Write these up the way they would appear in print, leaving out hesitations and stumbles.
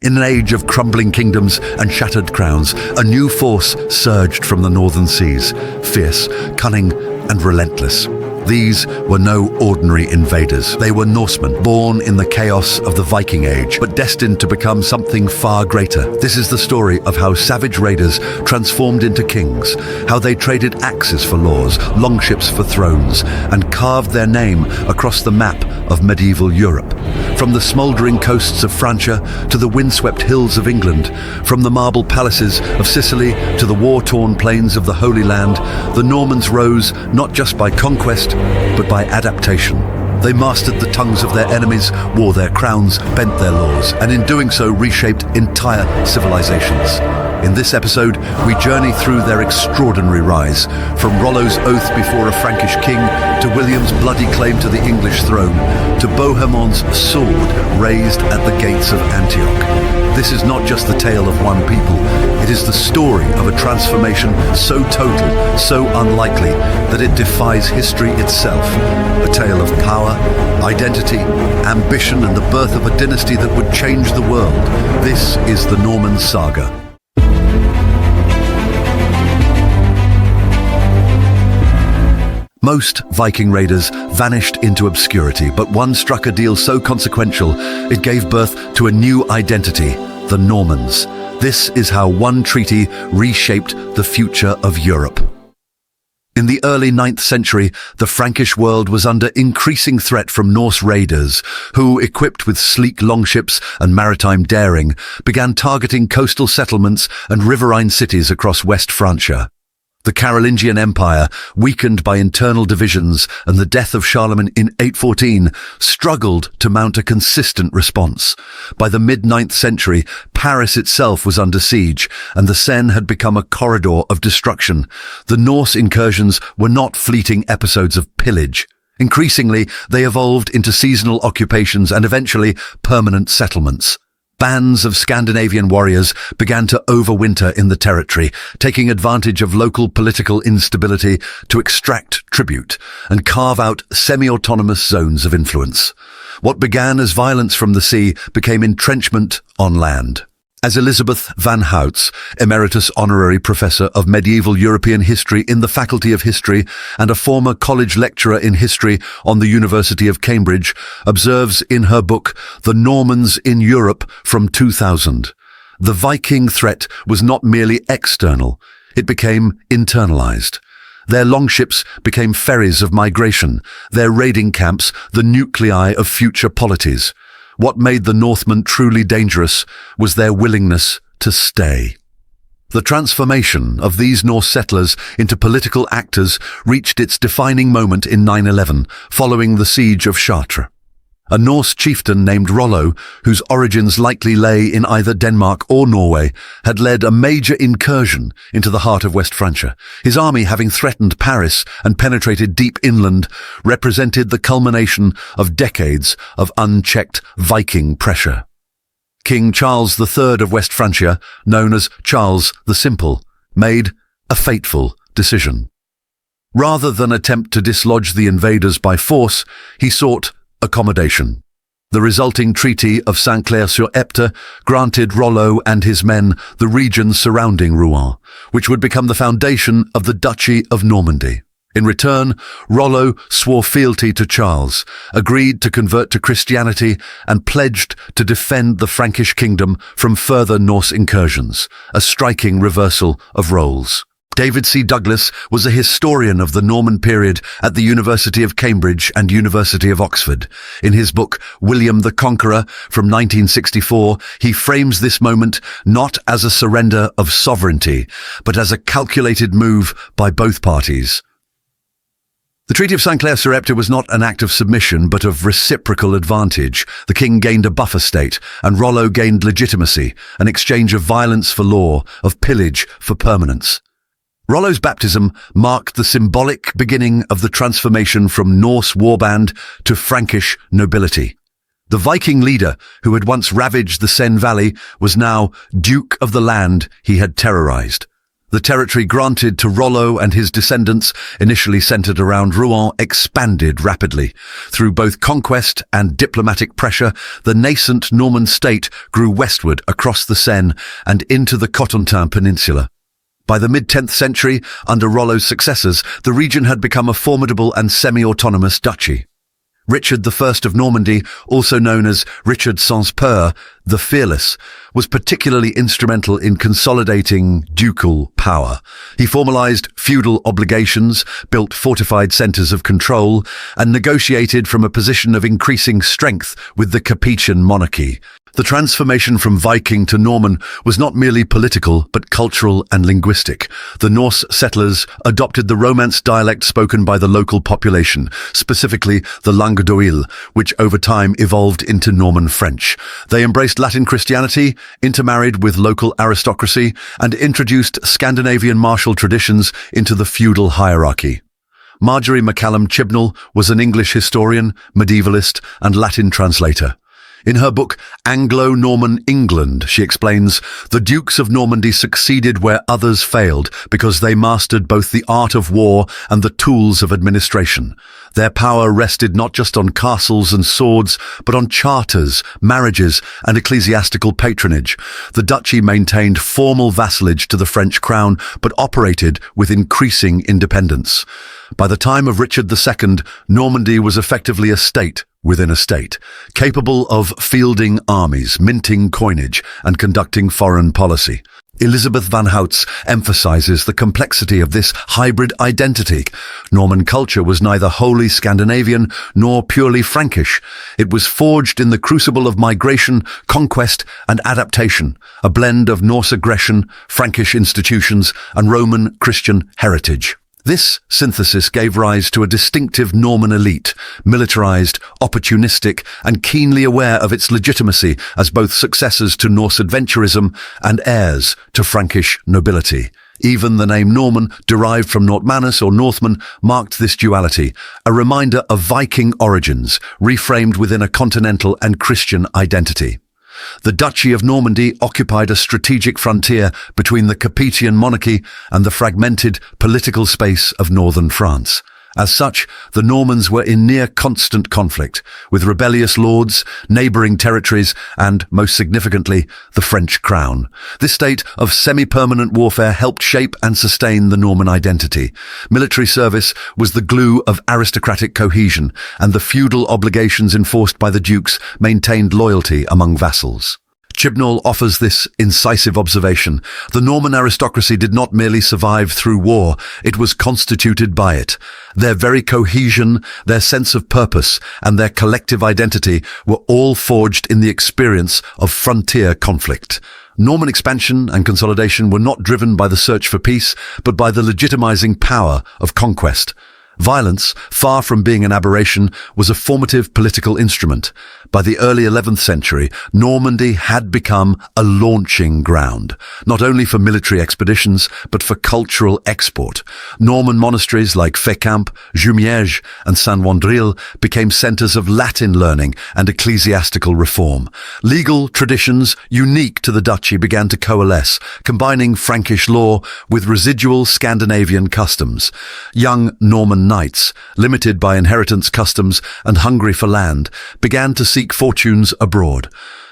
In an age of crumbling kingdoms and shattered crowns, a new force surged from the northern seas, fierce, cunning, and relentless. These were no ordinary invaders. They were Norsemen, born in the chaos of the Viking Age, but destined to become something far greater. This is the story of how savage raiders transformed into kings, how they traded axes for laws, longships for thrones, and carved their name across the map of medieval Europe. From the smouldering coasts of Francia to the windswept hills of England, from the marble palaces of Sicily to the war-torn plains of the Holy Land, the Normans rose not just by conquest, but by adaptation. They mastered the tongues of their enemies, wore their crowns, bent their laws, and in doing so reshaped entire civilizations. In this episode, we journey through their extraordinary rise, from Rollo's oath before a Frankish king, to William's bloody claim to the English throne, to Bohemond's sword raised at the gates of Antioch. This is not just the tale of one people, it is the story of a transformation so total, so unlikely, that it defies history itself. A tale of power, identity, ambition, and the birth of a dynasty that would change the world. This is the Norman Saga. Most Viking raiders vanished into obscurity, but one struck a deal so consequential it gave birth to a new identity, the Normans. This is how one treaty reshaped the future of Europe. In the early 9th century, the Frankish world was under increasing threat from Norse raiders, who, equipped with sleek longships and maritime daring, began targeting coastal settlements and riverine cities across West Francia. The Carolingian Empire, weakened by internal divisions and the death of Charlemagne in 814, struggled to mount a consistent response. By the mid-9th century, Paris itself was under siege, and the Seine had become a corridor of destruction. The Norse incursions were not fleeting episodes of pillage. Increasingly, they evolved into seasonal occupations and eventually permanent settlements. Bands of Scandinavian warriors began to overwinter in the territory, taking advantage of local political instability to extract tribute and carve out semi-autonomous zones of influence. What began as violence from the sea became entrenchment on land. As Elizabeth van Houts, Emeritus Honorary Professor of Medieval European History in the Faculty of History and a former college lecturer in history on the University of Cambridge, observes in her book, The Normans in Europe from 2000, the Viking threat was not merely external, it became internalized. Their longships became ferries of migration, their raiding camps the nuclei of future polities. What made the Northmen truly dangerous was their willingness to stay. The transformation of these Norse settlers into political actors reached its defining moment in 911, following the siege of Chartres. A Norse chieftain named Rollo, whose origins likely lay in either Denmark or Norway, had led a major incursion into the heart of West Francia. His army, having threatened Paris and penetrated deep inland, represented the culmination of decades of unchecked Viking pressure. King Charles III of West Francia, known as Charles the Simple, made a fateful decision. Rather than attempt to dislodge the invaders by force, he sought accommodation. The resulting Treaty of Saint-Clair-sur-Epte granted Rollo and his men the region surrounding Rouen, which would become the foundation of the Duchy of Normandy. In return, Rollo swore fealty to Charles, agreed to convert to Christianity, and pledged to defend the Frankish kingdom from further Norse incursions, a striking reversal of roles. David C. Douglas was a historian of the Norman period at the University of Cambridge and University of Oxford. In his book, William the Conqueror, from 1964, he frames this moment not as a surrender of sovereignty, but as a calculated move by both parties. The Treaty of Saint-Clair-sur-Epte was not an act of submission, but of reciprocal advantage. The king gained a buffer state, and Rollo gained legitimacy, an exchange of violence for law, of pillage for permanence. Rollo's baptism marked the symbolic beginning of the transformation from Norse warband to Frankish nobility. The Viking leader, who had once ravaged the Seine Valley, was now Duke of the land he had terrorized. The territory granted to Rollo and his descendants, initially centered around Rouen, expanded rapidly. Through both conquest and diplomatic pressure, the nascent Norman state grew westward across the Seine and into the Cotentin Peninsula. By the mid-10th century, under Rollo's successors, the region had become a formidable and semi-autonomous duchy. Richard I of Normandy, also known as Richard Sans Peur, the Fearless, was particularly instrumental in consolidating ducal power. He formalized feudal obligations, built fortified centers of control, and negotiated from a position of increasing strength with the Capetian monarchy. The transformation from Viking to Norman was not merely political, but cultural and linguistic. The Norse settlers adopted the Romance dialect spoken by the local population, specifically the langue d'oil, which over time evolved into Norman French. They embraced Latin Christianity, intermarried with local aristocracy, and introduced Scandinavian martial traditions into the feudal hierarchy. Marjorie McCallum Chibnall was an English historian, medievalist, and Latin translator. In her book, Anglo-Norman England, she explains, the Dukes of Normandy succeeded where others failed because they mastered both the art of war and the tools of administration. Their power rested not just on castles and swords, but on charters, marriages, and ecclesiastical patronage. The duchy maintained formal vassalage to the French crown, but operated with increasing independence. By the time of Richard II, Normandy was effectively a state within a state, capable of fielding armies, minting coinage, and conducting foreign policy. Elizabeth van Houts emphasizes the complexity of this hybrid identity. Norman culture was neither wholly Scandinavian nor purely Frankish. It was forged in the crucible of migration, conquest, and adaptation, a blend of Norse aggression, Frankish institutions, and Roman Christian heritage. This synthesis gave rise to a distinctive Norman elite, militarized, opportunistic, and keenly aware of its legitimacy as both successors to Norse adventurism and heirs to Frankish nobility. Even the name Norman, derived from Nortmanus or Northman, marked this duality, a reminder of Viking origins, reframed within a continental and Christian identity. The Duchy of Normandy occupied a strategic frontier between the Capetian monarchy and the fragmented political space of northern France. As such, the Normans were in near constant conflict with rebellious lords, neighboring territories, and, most significantly, the French crown. This state of semi-permanent warfare helped shape and sustain the Norman identity. Military service was the glue of aristocratic cohesion, and the feudal obligations enforced by the dukes maintained loyalty among vassals. Chibnall offers this incisive observation. The Norman aristocracy did not merely survive through war, it was constituted by it. Their very cohesion, their sense of purpose, and their collective identity were all forged in the experience of frontier conflict. Norman expansion and consolidation were not driven by the search for peace, but by the legitimizing power of conquest. Violence, far from being an aberration, was a formative political instrument. By the early 11th century, Normandy had become a launching ground, not only for military expeditions, but for cultural export. Norman monasteries like Fécamp, Jumièges, and Saint-Wandrille became centers of Latin learning and ecclesiastical reform. Legal traditions unique to the duchy began to coalesce, combining Frankish law with residual Scandinavian customs. Young Norman knights, limited by inheritance customs and hungry for land, began to seek fortunes abroad.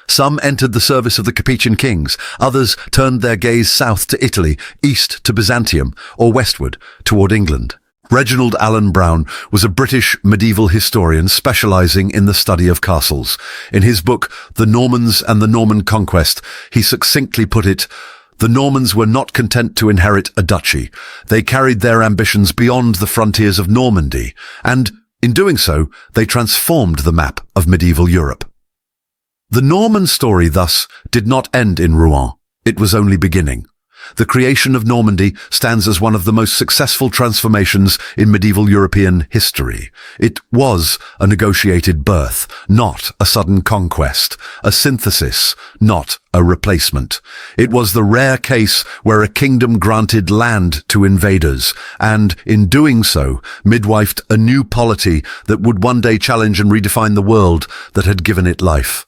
Some entered the service of the Capetian kings, others turned their gaze south to Italy, east to Byzantium, or westward toward England. Reginald Allen Brown was a British medieval historian specializing in the study of castles. In his book, The Normans and the Norman Conquest, he succinctly put it, "The Normans were not content to inherit a duchy. They carried their ambitions beyond the frontiers of Normandy, and, in doing so, they transformed the map of medieval Europe." The Norman story, thus, did not end in Rouen. It was only beginning. The creation of Normandy stands as one of the most successful transformations in medieval European history. It was a negotiated birth, not a sudden conquest, a synthesis, not a replacement. It was the rare case where a kingdom granted land to invaders, and, in doing so, midwifed a new polity that would one day challenge and redefine the world that had given it life.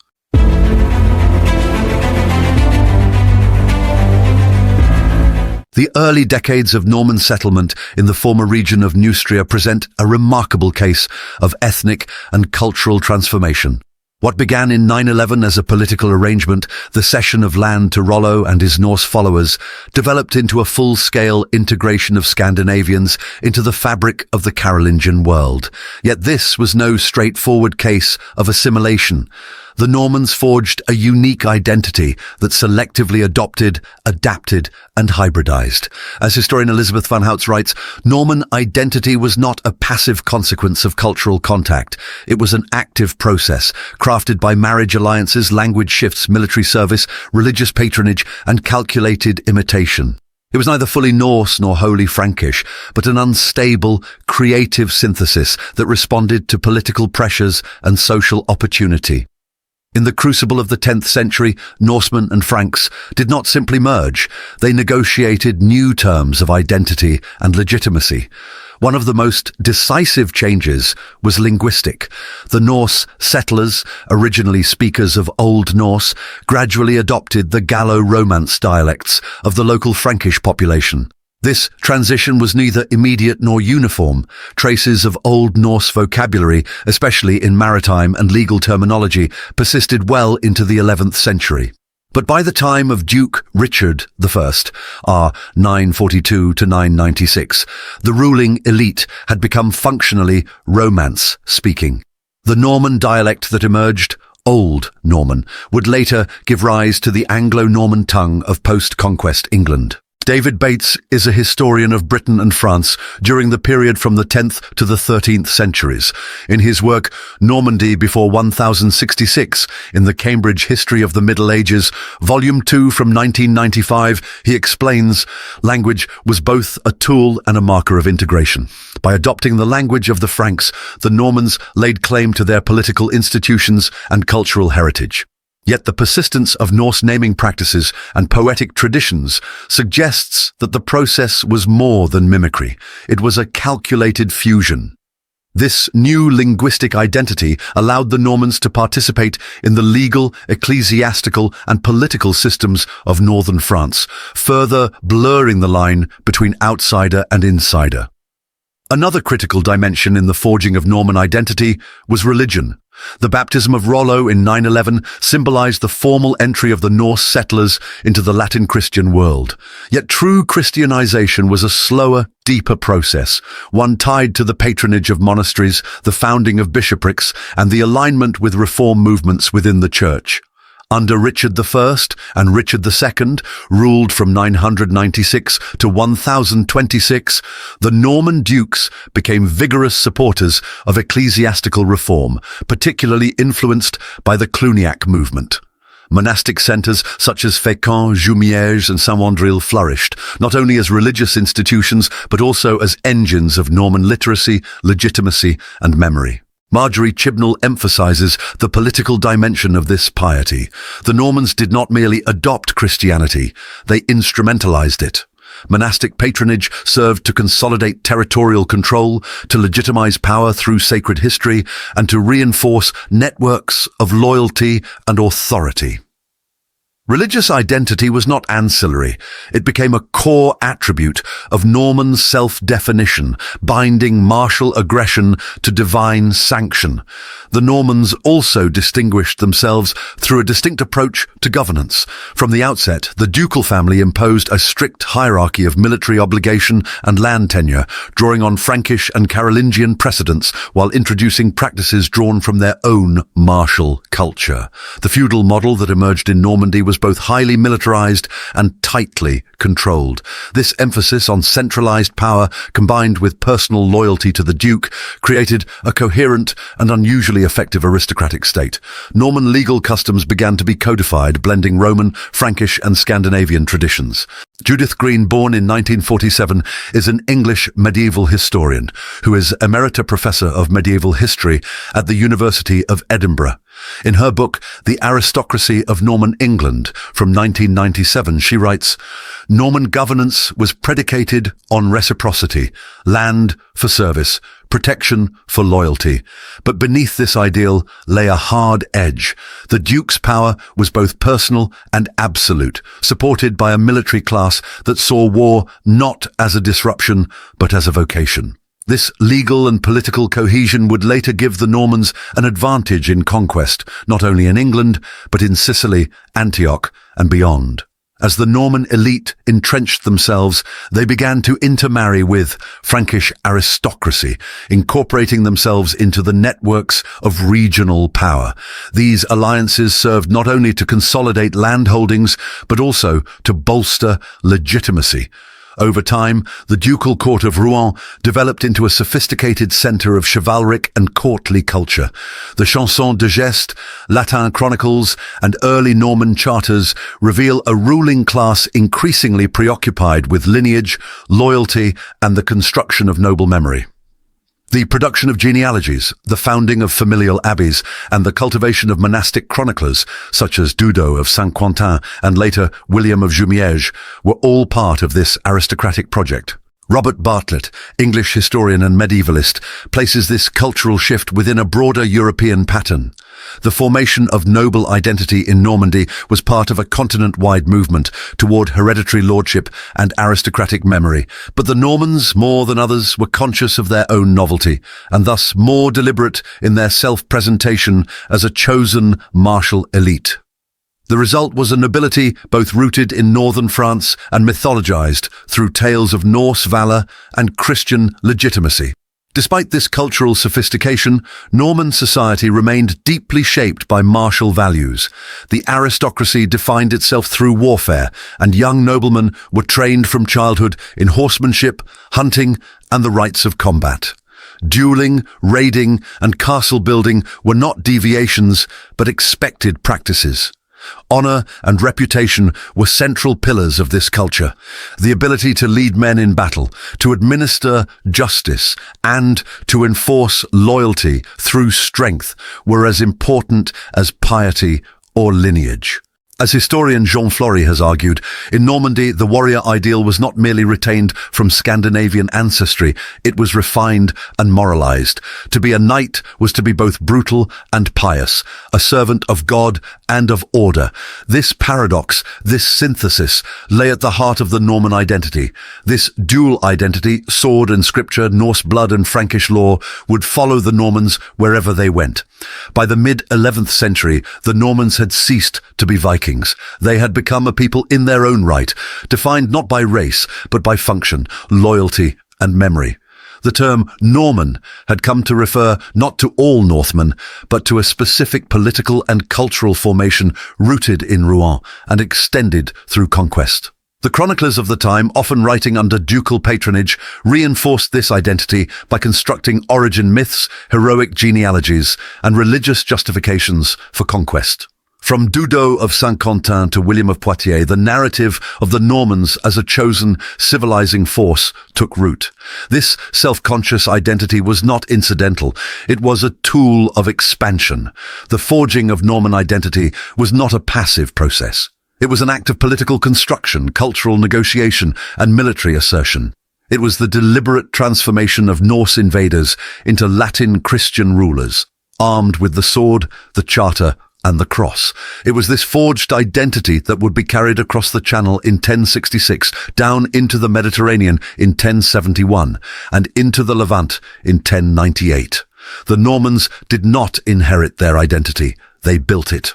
The early decades of Norman settlement in the former region of Neustria present a remarkable case of ethnic and cultural transformation. What began in 911 as a political arrangement, the cession of land to Rollo and his Norse followers, developed into a full-scale integration of Scandinavians into the fabric of the Carolingian world. Yet this was no straightforward case of assimilation. The Normans forged a unique identity that selectively adopted, adapted, and hybridized. As historian Elizabeth van Houts writes, Norman identity was not a passive consequence of cultural contact. It was an active process, crafted by marriage alliances, language shifts, military service, religious patronage, and calculated imitation. It was neither fully Norse nor wholly Frankish, but an unstable, creative synthesis that responded to political pressures and social opportunity. In the crucible of the 10th century, Norsemen and Franks did not simply merge, they negotiated new terms of identity and legitimacy. One of the most decisive changes was linguistic. The Norse settlers, originally speakers of Old Norse, gradually adopted the Gallo-Romance dialects of the local Frankish population. This transition was neither immediate nor uniform. Traces of Old Norse vocabulary, especially in maritime and legal terminology, persisted well into the 11th century. But by the time of Duke Richard I, r. 942 to 996, the ruling elite had become functionally Romance-speaking. The Norman dialect that emerged, Old Norman, would later give rise to the Anglo-Norman tongue of post-Conquest England. David Bates is a historian of Britain and France during the period from the 10th to the 13th centuries. In his work, Normandy before 1066, in the Cambridge History of the Middle Ages, Volume 2 from 1995, he explains, language was both a tool and a marker of integration. By adopting the language of the Franks, the Normans laid claim to their political institutions and cultural heritage. Yet the persistence of Norse naming practices and poetic traditions suggests that the process was more than mimicry. It was a calculated fusion. This new linguistic identity allowed the Normans to participate in the legal, ecclesiastical, and political systems of northern France, further blurring the line between outsider and insider. Another critical dimension in the forging of Norman identity was religion. The baptism of Rollo in 911 symbolized the formal entry of the Norse settlers into the Latin Christian world. Yet true Christianization was a slower, deeper process, one tied to the patronage of monasteries, the founding of bishoprics, and the alignment with reform movements within the church. Under Richard I and Richard II, ruled from 996 to 1026, the Norman dukes became vigorous supporters of ecclesiastical reform, particularly influenced by the Cluniac movement. Monastic centres such as Fécamp, Jumièges and Saint-Wandrille flourished, not only as religious institutions, but also as engines of Norman literacy, legitimacy and memory. Marjorie Chibnall emphasizes the political dimension of this piety. The Normans did not merely adopt Christianity, they instrumentalized it. Monastic patronage served to consolidate territorial control, to legitimize power through sacred history, and to reinforce networks of loyalty and authority. Religious identity was not ancillary. It became a core attribute of Norman self-definition, binding martial aggression to divine sanction. The Normans also distinguished themselves through a distinct approach to governance. From the outset, the ducal family imposed a strict hierarchy of military obligation and land tenure, drawing on Frankish and Carolingian precedents while introducing practices drawn from their own martial culture. The feudal model that emerged in Normandy was both highly militarized and tightly controlled. This emphasis on centralized power, combined with personal loyalty to the duke, created a coherent and unusually effective aristocratic state. Norman legal customs began to be codified, blending Roman, Frankish and Scandinavian traditions. Judith Green, born in 1947, is an English medieval historian who is Emerita Professor of Medieval History at the University of Edinburgh. In her book, The Aristocracy of Norman England, from 1997, she writes, "Norman governance was predicated on reciprocity, land for service, protection for loyalty. But beneath this ideal lay a hard edge. The Duke's power was both personal and absolute, supported by a military class that saw war not as a disruption, but as a vocation. This legal and political cohesion would later give the Normans an advantage in conquest, not only in England, but in Sicily, Antioch, and beyond. As the Norman elite entrenched themselves, they began to intermarry with Frankish aristocracy, incorporating themselves into the networks of regional power. These alliances served not only to consolidate landholdings, but also to bolster legitimacy. Over time, the ducal court of Rouen developed into a sophisticated centre of chivalric and courtly culture. The Chansons de Geste, Latin chronicles, and early Norman charters reveal a ruling class increasingly preoccupied with lineage, loyalty, and the construction of noble memory. The production of genealogies, the founding of familial abbeys, and the cultivation of monastic chroniclers, such as Dudo of Saint-Quentin and later William of Jumièges, were all part of this aristocratic project. Robert Bartlett, English historian and medievalist, places this cultural shift within a broader European pattern. The formation of noble identity in Normandy was part of a continent-wide movement toward hereditary lordship and aristocratic memory, but the Normans, more than others, were conscious of their own novelty, and thus more deliberate in their self-presentation as a chosen martial elite. The result was a nobility both rooted in northern France and mythologized through tales of Norse valor and Christian legitimacy. Despite this cultural sophistication, Norman society remained deeply shaped by martial values. The aristocracy defined itself through warfare, and young noblemen were trained from childhood in horsemanship, hunting, and the rites of combat. Dueling, raiding, and castle building were not deviations, but expected practices. Honor and reputation were central pillars of this culture. The ability to lead men in battle, to administer justice, and to enforce loyalty through strength were as important as piety or lineage. As historian Jean Flory has argued, in Normandy the warrior ideal was not merely retained from Scandinavian ancestry, it was refined and moralized. To be a knight was to be both brutal and pious, a servant of God and of order. This paradox, this synthesis, lay at the heart of the Norman identity. This dual identity, sword and scripture, Norse blood and Frankish law, would follow the Normans wherever they went. By the mid-11th century, the Normans had ceased to be Vikings. They had become a people in their own right, defined not by race, but by function, loyalty, and memory. The term Norman had come to refer not to all Northmen, but to a specific political and cultural formation rooted in Rouen and extended through conquest. The chroniclers of the time, often writing under ducal patronage, reinforced this identity by constructing origin myths, heroic genealogies, and religious justifications for conquest. From Dudo of Saint-Quentin to William of Poitiers, the narrative of the Normans as a chosen, civilizing force took root. This self-conscious identity was not incidental. It was a tool of expansion. The forging of Norman identity was not a passive process. It was an act of political construction, cultural negotiation, and military assertion. It was the deliberate transformation of Norse invaders into Latin Christian rulers, armed with the sword, the charter, and the cross. It was this forged identity that would be carried across the Channel in 1066, down into the Mediterranean in 1071, and into the Levant in 1098. The Normans did not inherit their identity, they built it.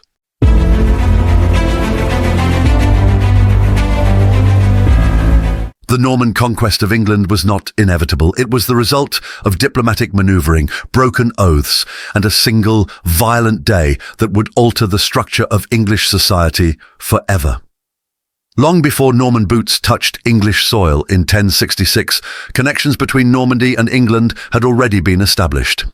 The Norman conquest of England was not inevitable. It was the result of diplomatic manoeuvring, broken oaths, and a single, violent day that would alter the structure of English society forever. Long before Norman boots touched English soil in 1066, connections between Normandy and England had already been established.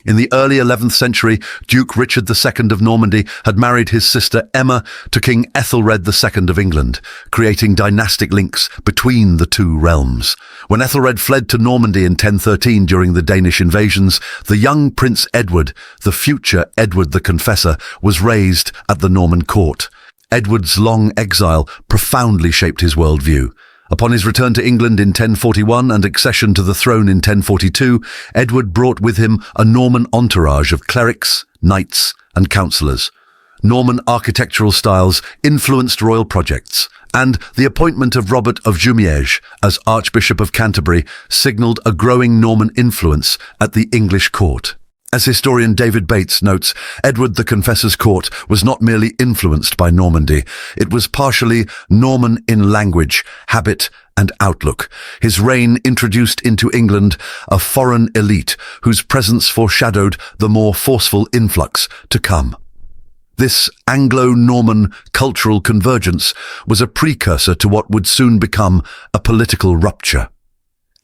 In the early 11th century, Duke Richard II of Normandy had married his sister Emma to King Ethelred II of England, creating dynastic links between the two realms. When Ethelred fled to Normandy in 1013 during the Danish invasions, the young Prince Edward, the future Edward the Confessor, was raised at the Norman court. Edward's long exile profoundly shaped his worldview. Upon his return to England in 1041 and accession to the throne in 1042, Edward brought with him a Norman entourage of clerics, knights, and councillors. Norman architectural styles influenced royal projects, and the appointment of Robert of Jumièges as Archbishop of Canterbury signalled a growing Norman influence at the English court. As historian David Bates notes, Edward the Confessor's court was not merely influenced by Normandy, it was partially Norman in language, habit, and outlook. His reign introduced into England a foreign elite whose presence foreshadowed the more forceful influx to come. This Anglo-Norman cultural convergence was a precursor to what would soon become a political rupture.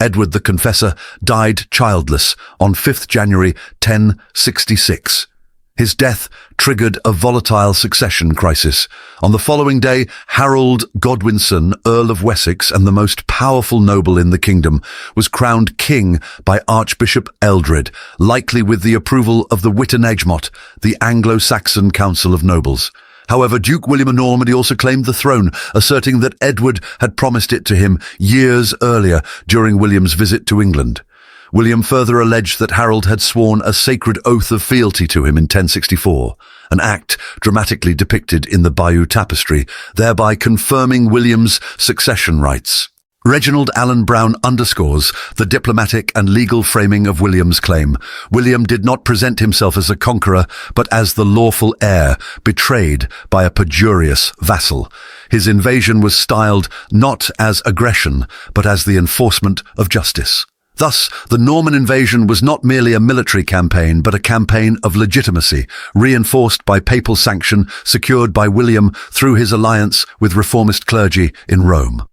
Edward the Confessor died childless on 5th January 1066. His death triggered a volatile succession crisis. On the following day, Harold Godwinson, Earl of Wessex and the most powerful noble in the kingdom, was crowned king by Archbishop Eldred, likely with the approval of the Witenagemot, the Anglo-Saxon Council of Nobles. However, Duke William of Normandy also claimed the throne, asserting that Edward had promised it to him years earlier during William's visit to England. William further alleged that Harold had sworn a sacred oath of fealty to him in 1064, an act dramatically depicted in the Bayeux Tapestry, thereby confirming William's succession rights. Reginald Allen Brown underscores the diplomatic and legal framing of William's claim. William did not present himself as a conqueror, but as the lawful heir, betrayed by a perjurious vassal. His invasion was styled not as aggression, but as the enforcement of justice. Thus, the Norman invasion was not merely a military campaign, but a campaign of legitimacy, reinforced by papal sanction secured by William through his alliance with reformist clergy in Rome.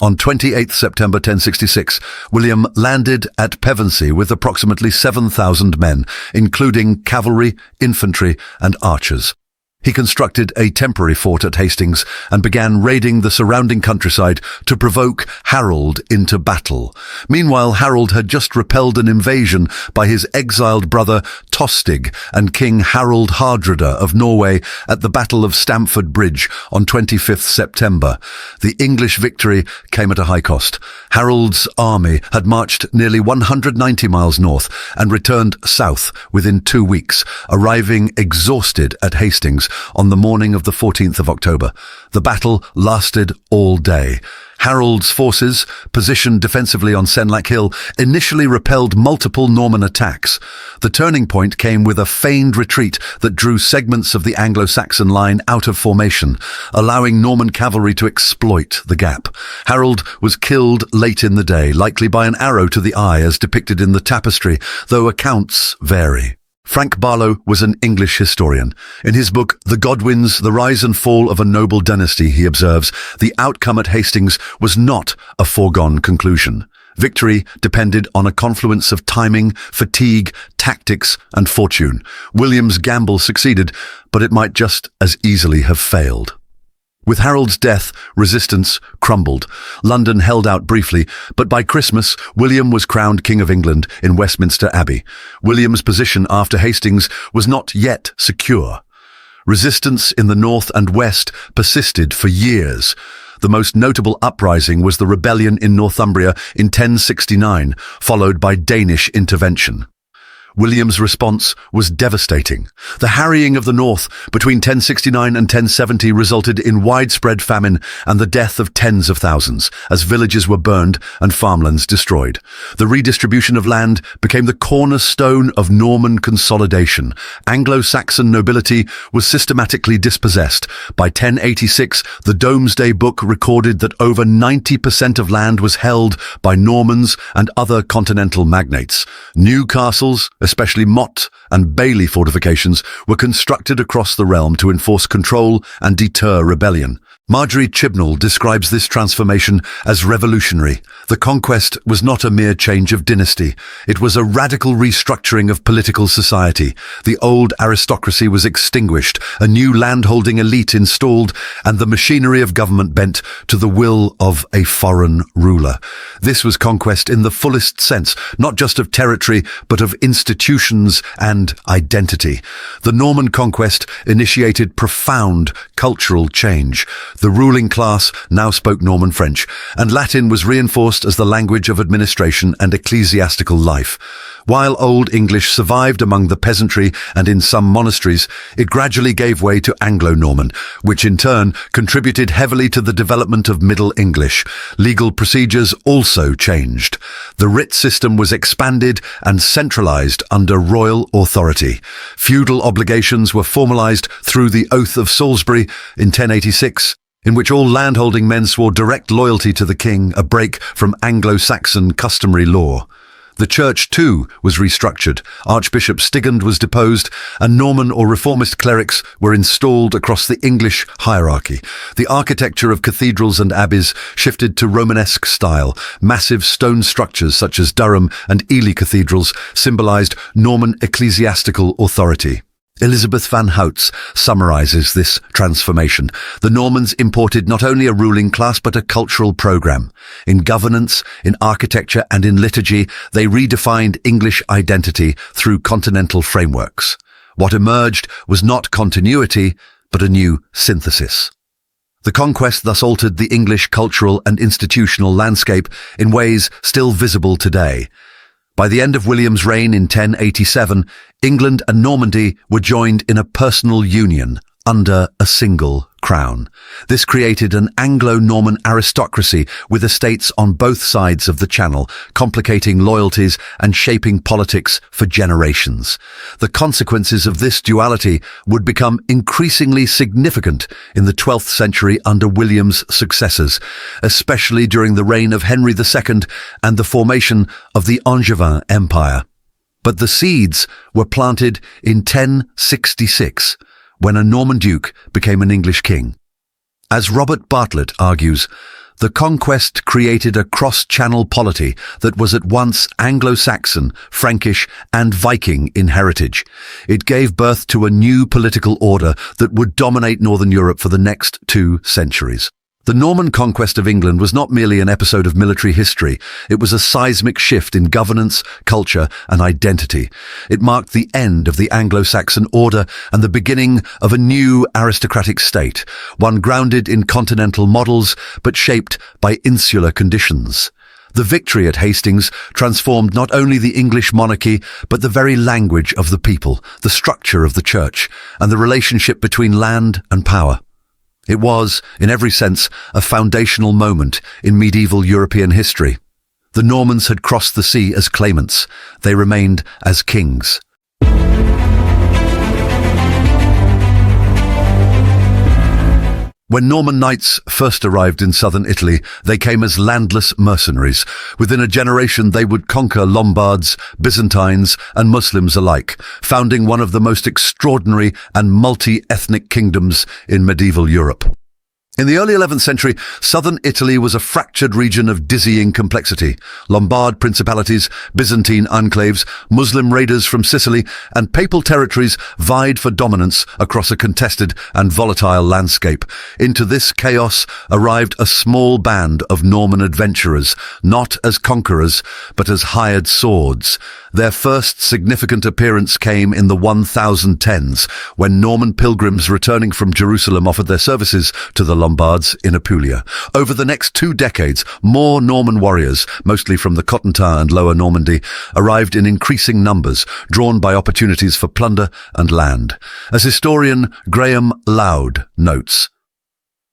On 28 September 1066, William landed at Pevensey with approximately 7,000 men, including cavalry, infantry, and archers. He constructed a temporary fort at Hastings and began raiding the surrounding countryside to provoke Harold into battle. Meanwhile, Harold had just repelled an invasion by his exiled brother Tostig and King Harald Hardrada of Norway at the Battle of Stamford Bridge on 25th September. The English victory came at a high cost. Harold's army had marched nearly 190 miles north and returned south within 2 weeks, arriving exhausted at Hastings on the morning of the 14th of October. The battle lasted all day. Harold's forces, positioned defensively on Senlac Hill, initially repelled multiple Norman attacks. The turning point came with a feigned retreat that drew segments of the Anglo-Saxon line out of formation, allowing Norman cavalry to exploit the gap. Harold was killed late in the day, likely by an arrow to the eye as depicted in the tapestry, though accounts vary. Frank Barlow was an English historian. In his book, The Godwins, The Rise and Fall of a Noble Dynasty, he observes, the outcome at Hastings was not a foregone conclusion. Victory depended on a confluence of timing, fatigue, tactics, and fortune. William's gamble succeeded, but it might just as easily have failed. With Harold's death, resistance crumbled. London held out briefly, but by Christmas, William was crowned King of England in Westminster Abbey. William's position after Hastings was not yet secure. Resistance in the north and west persisted for years. The most notable uprising was the rebellion in Northumbria in 1069, followed by Danish intervention. William's response was devastating. The harrying of the north between 1069 and 1070 resulted in widespread famine and the death of tens of thousands, as villages were burned and farmlands destroyed. The redistribution of land became the cornerstone of Norman consolidation. Anglo-Saxon nobility was systematically dispossessed. By 1086, the Domesday Book recorded that over 90% of land was held by Normans and other continental magnates. New castles, especially motte and bailey fortifications, were constructed across the realm to enforce control and deter rebellion. Marjorie Chibnall describes this transformation as revolutionary. The conquest was not a mere change of dynasty. It was a radical restructuring of political society. The old aristocracy was extinguished, a new landholding elite installed, and the machinery of government bent to the will of a foreign ruler. This was conquest in the fullest sense, not just of territory, but of institutions and identity. The Norman conquest initiated profound cultural change. The ruling class now spoke Norman French, and Latin was reinforced as the language of administration and ecclesiastical life. While Old English survived among the peasantry and in some monasteries, it gradually gave way to Anglo-Norman, which in turn contributed heavily to the development of Middle English. Legal procedures also changed. The writ system was expanded and centralized under royal authority. Feudal obligations were formalized through the Oath of Salisbury in 1086, in which all landholding men swore direct loyalty to the king, a break from Anglo-Saxon customary law. The church, too, was restructured. Archbishop Stigand was deposed, and Norman or Reformist clerics were installed across the English hierarchy. The architecture of cathedrals and abbeys shifted to Romanesque style. Massive stone structures such as Durham and Ely cathedrals symbolized Norman ecclesiastical authority. Elizabeth van Houts summarizes this transformation. The Normans imported not only a ruling class but a cultural program. In governance, in architecture and in liturgy, they redefined English identity through continental frameworks. What emerged was not continuity, but a new synthesis. The conquest thus altered the English cultural and institutional landscape in ways still visible today. By the end of William's reign in 1087, England and Normandy were joined in a personal union under a single crown. This created an Anglo-Norman aristocracy with estates on both sides of the Channel, complicating loyalties and shaping politics for generations. The consequences of this duality would become increasingly significant in the 12th century under William's successors, especially during the reign of Henry II and the formation of the Angevin Empire. But the seeds were planted in 1066, when a Norman duke became an English king. As Robert Bartlett argues, the conquest created a cross-channel polity that was at once Anglo-Saxon, Frankish, and Viking in heritage. It gave birth to a new political order that would dominate Northern Europe for the next 2 centuries. The Norman conquest of England was not merely an episode of military history. It was a seismic shift in governance, culture, and identity. It marked the end of the Anglo-Saxon order and the beginning of a new aristocratic state, one grounded in continental models but shaped by insular conditions. The victory at Hastings transformed not only the English monarchy, but the very language of the people, the structure of the church, and the relationship between land and power. It was, in every sense, a foundational moment in medieval European history. The Normans had crossed the sea as claimants. They remained as kings. When Norman knights first arrived in southern Italy, they came as landless mercenaries. Within a generation, they would conquer Lombards, Byzantines, and Muslims alike, founding one of the most extraordinary and multi-ethnic kingdoms in medieval Europe. In the early 11th century, southern Italy was a fractured region of dizzying complexity. Lombard principalities, Byzantine enclaves, Muslim raiders from Sicily, and papal territories vied for dominance across a contested and volatile landscape. Into this chaos arrived a small band of Norman adventurers, not as conquerors, but as hired swords. Their first significant appearance came in the 1010s, when Norman pilgrims returning from Jerusalem offered their services to the Lombards in Apulia. Over the next 2 decades, more Norman warriors, mostly from the Cotentin and Lower Normandy, arrived in increasing numbers, drawn by opportunities for plunder and land. As historian Graham Loud notes,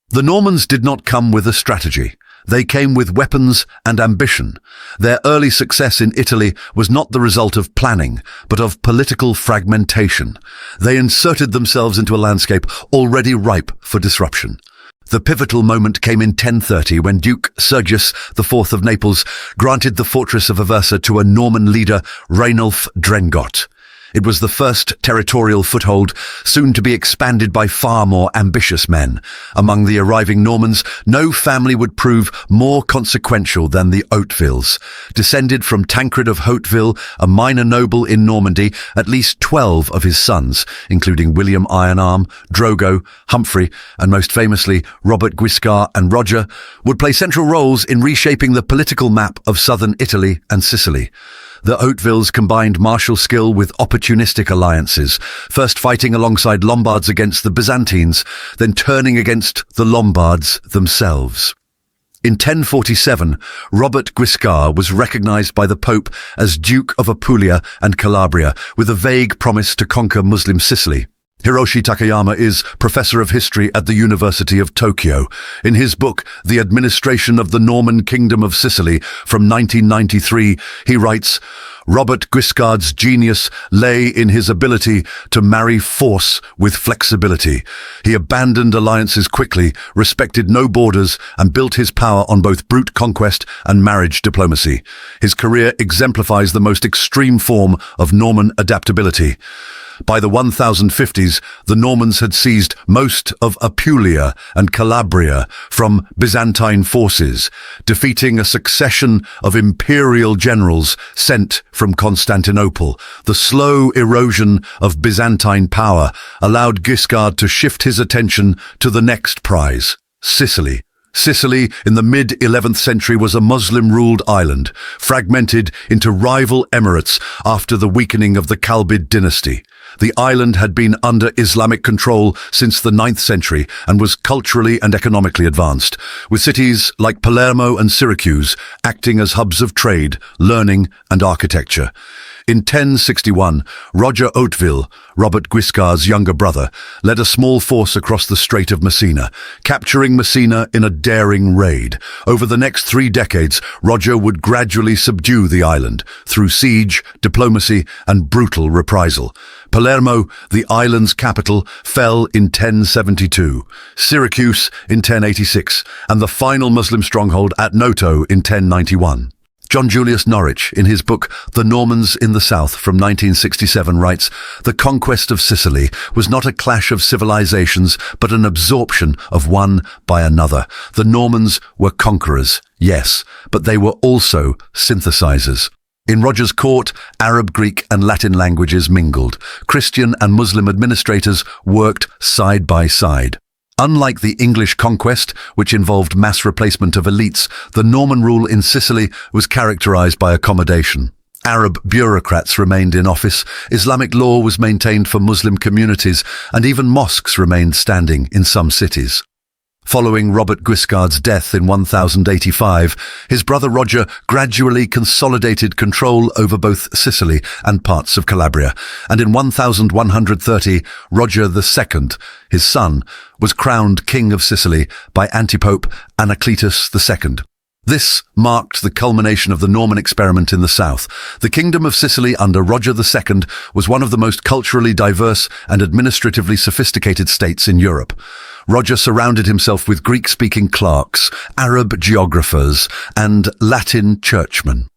"The Normans did not come with a strategy. They came with weapons and ambition. Their early success in Italy was not the result of planning, but of political fragmentation. They inserted themselves into a landscape already ripe for disruption." The pivotal moment came in 1030 when Duke Sergius IV of Naples granted the fortress of Aversa to a Norman leader, Rainulf Drengot. It was the first territorial foothold, soon to be expanded by far more ambitious men. Among the arriving Normans, no family would prove more consequential than the Hautevilles. Descended from Tancred of Hauteville, a minor noble in Normandy, at least 12 of his sons, including William Ironarm, Drogo, Humphrey, and most famously Robert Guiscard and Roger, would play central roles in reshaping the political map of southern Italy and Sicily. The Hautevilles combined martial skill with opportunistic alliances, first fighting alongside Lombards against the Byzantines, then turning against the Lombards themselves. In 1047, Robert Guiscard was recognized by the Pope as Duke of Apulia and Calabria, with a vague promise to conquer Muslim Sicily. Hiroshi Takayama is professor of history at the University of Tokyo. In his book, The Administration of the Norman Kingdom of Sicily, from 1993, he writes, Robert Guiscard's genius lay in his ability to marry force with flexibility. He abandoned alliances quickly, respected no borders, and built his power on both brute conquest and marriage diplomacy. His career exemplifies the most extreme form of Norman adaptability. By the 1050s, the Normans had seized most of Apulia and Calabria from Byzantine forces, defeating a succession of imperial generals sent from Constantinople. The slow erosion of Byzantine power allowed Guiscard to shift his attention to the next prize, Sicily. Sicily, in the mid-11th century, was a Muslim-ruled island, fragmented into rival emirates after the weakening of the Calbid dynasty. The island had been under Islamic control since the 9th century and was culturally and economically advanced, with cities like Palermo and Syracuse acting as hubs of trade, learning, and architecture. In 1061, Roger Hauteville, Robert Guiscard's younger brother, led a small force across the Strait of Messina, capturing Messina in a daring raid. Over the next 3 decades, Roger would gradually subdue the island through siege, diplomacy, and brutal reprisal. Palermo, the island's capital, fell in 1072, Syracuse in 1086, and the final Muslim stronghold at Noto in 1091. John Julius Norwich, in his book The Normans in the South from 1967, writes, "The conquest of Sicily was not a clash of civilizations, but an absorption of one by another. The Normans were conquerors, yes, but they were also synthesizers." In Roger's court, Arab, Greek, and Latin languages mingled. Christian and Muslim administrators worked side by side. Unlike the English conquest, which involved mass replacement of elites, the Norman rule in Sicily was characterized by accommodation. Arab bureaucrats remained in office, Islamic law was maintained for Muslim communities, and even mosques remained standing in some cities. Following Robert Guiscard's death in 1085, his brother Roger gradually consolidated control over both Sicily and parts of Calabria, and in 1130, Roger II, his son, was crowned King of Sicily by Antipope Anacletus II. This marked the culmination of the Norman experiment in the south. The Kingdom of Sicily under Roger II was one of the most culturally diverse and administratively sophisticated states in Europe. Roger surrounded himself with Greek-speaking clerks, Arab geographers, and Latin churchmen.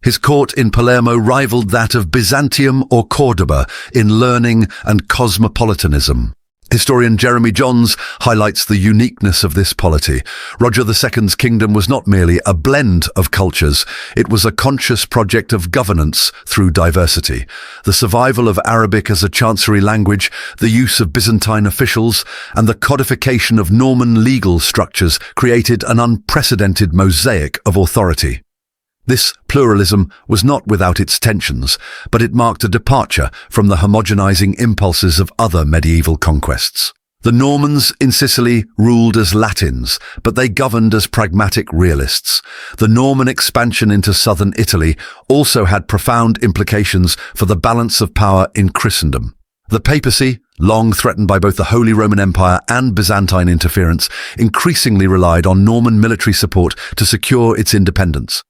His court in Palermo rivaled that of Byzantium or Cordoba in learning and cosmopolitanism. Historian Jeremy Johns highlights the uniqueness of this polity. Roger II's kingdom was not merely a blend of cultures, it was a conscious project of governance through diversity. The survival of Arabic as a chancery language, the use of Byzantine officials, and the codification of Norman legal structures created an unprecedented mosaic of authority. This pluralism was not without its tensions, but it marked a departure from the homogenizing impulses of other medieval conquests. The Normans in Sicily ruled as Latins, but they governed as pragmatic realists. The Norman expansion into southern Italy also had profound implications for the balance of power in Christendom. The papacy, long threatened by both the Holy Roman Empire and Byzantine interference, increasingly relied on Norman military support to secure its independence.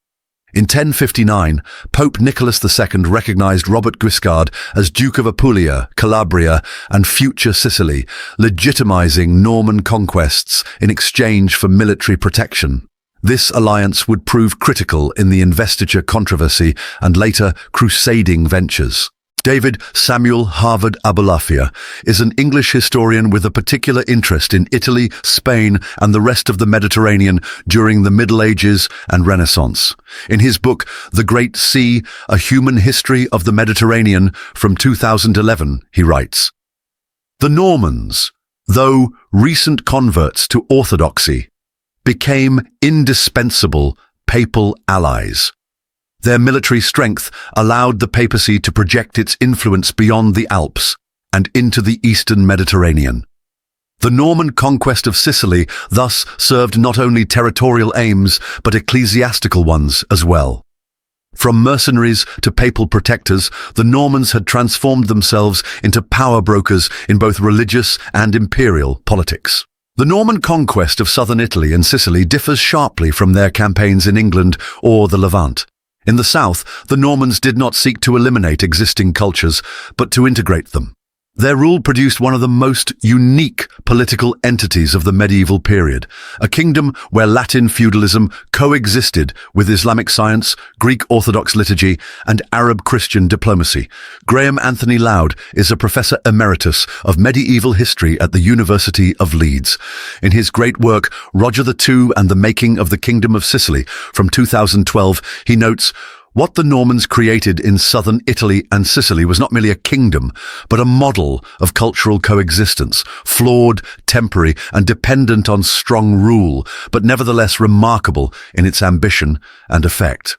In 1059, Pope Nicholas II recognized Robert Guiscard as Duke of Apulia, Calabria, and future Sicily, legitimizing Norman conquests in exchange for military protection. This alliance would prove critical in the investiture controversy and later crusading ventures. David Samuel Harvard Abulafia is an English historian with a particular interest in Italy, Spain, and the rest of the Mediterranean during the Middle Ages and Renaissance. In his book, The Great Sea, A Human History of the Mediterranean from 2011, he writes, "The Normans, though recent converts to orthodoxy, became indispensable papal allies. Their military strength allowed the papacy to project its influence beyond the Alps and into the eastern Mediterranean. The Norman conquest of Sicily thus served not only territorial aims, but ecclesiastical ones as well. From mercenaries to papal protectors, the Normans had transformed themselves into power brokers in both religious and imperial politics. The Norman conquest of southern Italy and Sicily differs sharply from their campaigns in England or the Levant. In the south, the Normans did not seek to eliminate existing cultures, but to integrate them. Their rule produced one of the most unique political entities of the medieval period, a kingdom where Latin feudalism coexisted with Islamic science, Greek Orthodox liturgy, and Arab Christian diplomacy. Graham Anthony Loud is a professor emeritus of medieval history at the University of Leeds. In his great work, Roger II and the Making of the Kingdom of Sicily, from 2012, he notes, "What the Normans created in southern Italy and Sicily was not merely a kingdom, but a model of cultural coexistence, flawed, temporary, and dependent on strong rule, but nevertheless remarkable in its ambition and effect."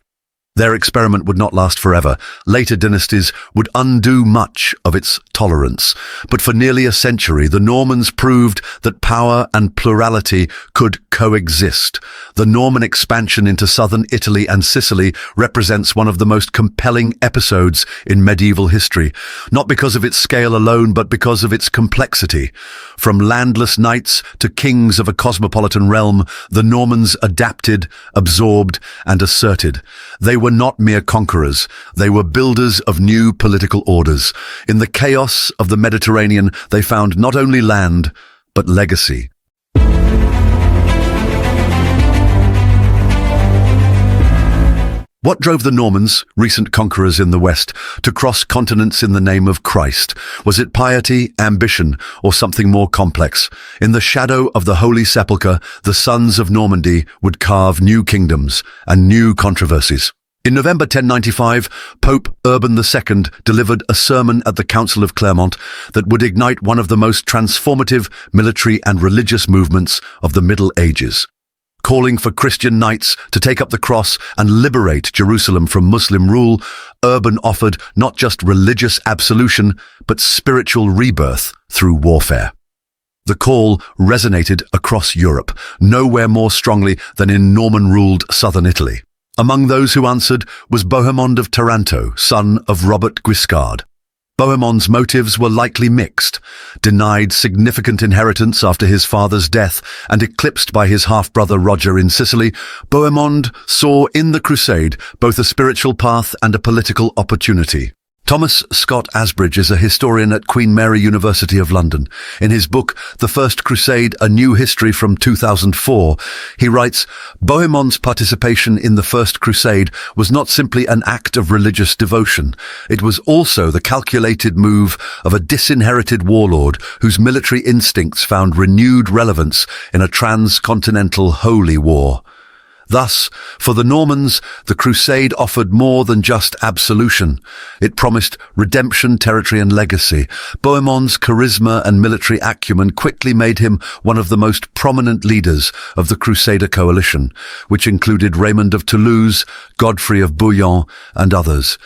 Their experiment would not last forever. Later dynasties would undo much of its tolerance. But for nearly a century, the Normans proved that power and plurality could coexist. The Norman expansion into southern Italy and Sicily represents one of the most compelling episodes in medieval history, not because of its scale alone, but because of its complexity. From landless knights to kings of a cosmopolitan realm, the Normans adapted, absorbed, and asserted. They were not mere conquerors. They were builders of new political orders. In the chaos of the Mediterranean, they found not only land, but legacy. What drove the Normans, recent conquerors in the West, to cross continents in the name of Christ? Was it piety, ambition, or something more complex? In the shadow of the Holy Sepulchre, the sons of Normandy would carve new kingdoms and new controversies. In November 1095, Pope Urban II delivered a sermon at the Council of Clermont that would ignite one of the most transformative military and religious movements of the Middle Ages. Calling for Christian knights to take up the cross and liberate Jerusalem from Muslim rule, Urban offered not just religious absolution, but spiritual rebirth through warfare. The call resonated across Europe, nowhere more strongly than in Norman-ruled southern Italy. Among those who answered was Bohemond of Taranto, son of Robert Guiscard. Bohemond's motives were likely mixed. Denied significant inheritance after his father's death and eclipsed by his half-brother Roger in Sicily, Bohemond saw in the Crusade both a spiritual path and a political opportunity. Thomas Scott Asbridge is a historian at Queen Mary University of London. In his book, The First Crusade, A New History from 2004, he writes, Bohemond's participation in the First Crusade was not simply an act of religious devotion. It was also the calculated move of a disinherited warlord whose military instincts found renewed relevance in a transcontinental holy war. Thus, for the Normans, the Crusade offered more than just absolution. It promised redemption, territory, and legacy. Bohemond's charisma and military acumen quickly made him one of the most prominent leaders of the Crusader coalition, which included Raymond of Toulouse, Godfrey of Bouillon, and others.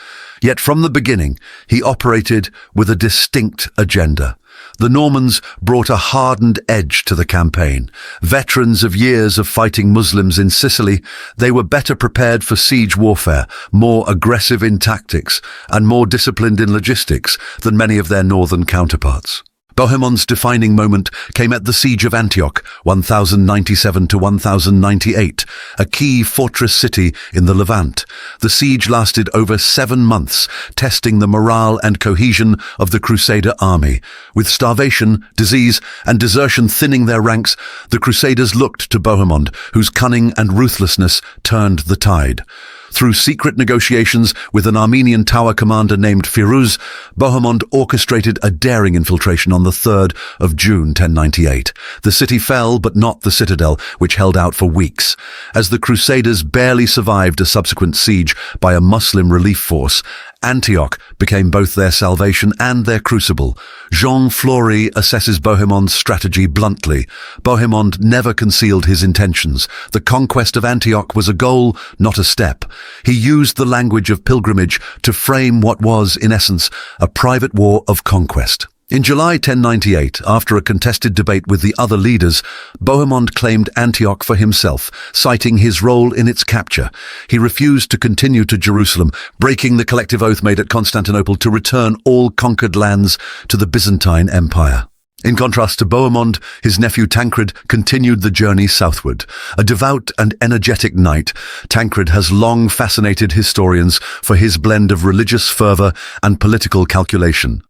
Yet from the beginning, he operated with a distinct agenda. The Normans brought a hardened edge to the campaign. Veterans of years of fighting Muslims in Sicily, they were better prepared for siege warfare, more aggressive in tactics, and more disciplined in logistics than many of their northern counterparts. Bohemond's defining moment came at the Siege of Antioch, 1097 to 1098, a key fortress city in the Levant. The siege lasted over 7 months, testing the morale and cohesion of the Crusader army. With starvation, disease, and desertion thinning their ranks, the Crusaders looked to Bohemond, whose cunning and ruthlessness turned the tide. Through secret negotiations with an Armenian tower commander named Firuz, Bohemond orchestrated a daring infiltration on the 3rd of June 1098. The city fell, but not the citadel, which held out for weeks. As the Crusaders barely survived a subsequent siege by a Muslim relief force, Antioch became both their salvation and their crucible. Jean Fleury assesses Bohemond's strategy bluntly. Bohemond never concealed his intentions. The conquest of Antioch was a goal, not a step. He used the language of pilgrimage to frame what was, in essence, a private war of conquest. In July 1098, after a contested debate with the other leaders, Bohemond claimed Antioch for himself, citing his role in its capture. He refused to continue to Jerusalem, breaking the collective oath made at Constantinople to return all conquered lands to the Byzantine Empire. In contrast to Bohemond, his nephew Tancred continued the journey southward. A devout and energetic knight, Tancred has long fascinated historians for his blend of religious fervor and political calculation.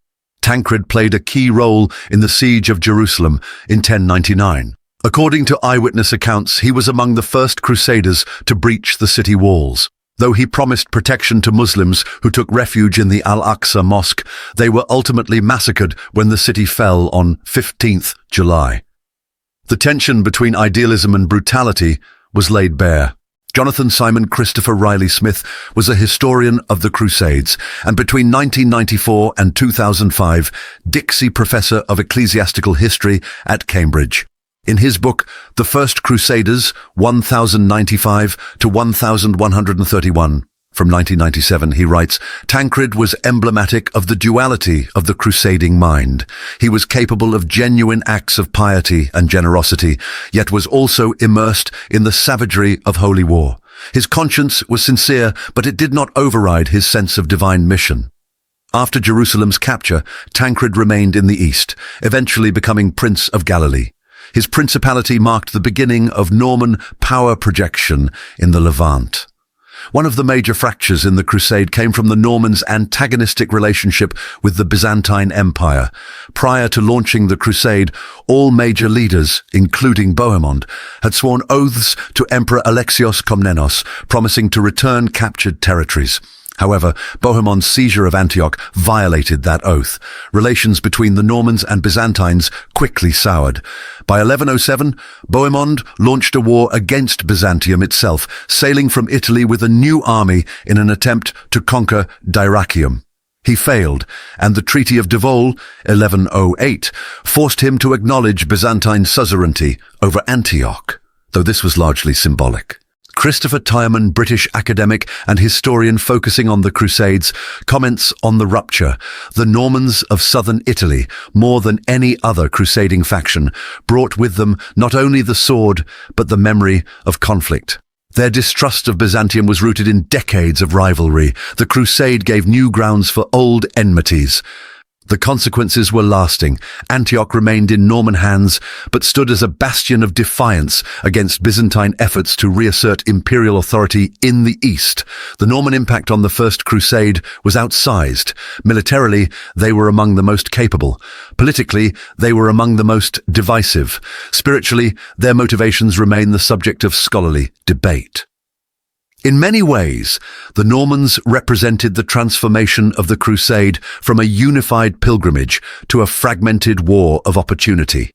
Tancred played a key role in the siege of Jerusalem in 1099. According to eyewitness accounts, he was among the first crusaders to breach the city walls. Though he promised protection to Muslims who took refuge in the Al-Aqsa Mosque, they were ultimately massacred when the city fell on 15th July. The tension between idealism and brutality was laid bare. Jonathan Simon Christopher Riley Smith was a historian of the Crusades, and between 1994 and 2005, Dixie Professor of Ecclesiastical History at Cambridge. In his book, The First Crusaders, 1095 to 1131, from 1997, he writes, Tancred was emblematic of the duality of the crusading mind. He was capable of genuine acts of piety and generosity, yet was also immersed in the savagery of holy war. His conscience was sincere, but it did not override his sense of divine mission. After Jerusalem's capture, Tancred remained in the east, eventually becoming Prince of Galilee. His principality marked the beginning of Norman power projection in the Levant. One of the major fractures in the Crusade came from the Normans' antagonistic relationship with the Byzantine Empire. Prior to launching the Crusade, all major leaders, including Bohemond, had sworn oaths to Emperor Alexios Komnenos, promising to return captured territories. However, Bohemond's seizure of Antioch violated that oath. Relations between the Normans and Byzantines quickly soured. By 1107, Bohemond launched a war against Byzantium itself, sailing from Italy with a new army in an attempt to conquer Dyrrhachium. He failed, and the Treaty of Devol, 1108, forced him to acknowledge Byzantine suzerainty over Antioch, though this was largely symbolic. Christopher Tyerman, British academic and historian focusing on the Crusades, comments on the rupture. The Normans of southern Italy, more than any other crusading faction, brought with them not only the sword, but the memory of conflict. Their distrust of Byzantium was rooted in decades of rivalry. The Crusade gave new grounds for old enmities. The consequences were lasting. Antioch remained in Norman hands, but stood as a bastion of defiance against Byzantine efforts to reassert imperial authority in the east. The Norman impact on the First Crusade was outsized. Militarily, they were among the most capable. Politically, they were among the most divisive. Spiritually, their motivations remain the subject of scholarly debate. In many ways, the Normans represented the transformation of the Crusade from a unified pilgrimage to a fragmented war of opportunity.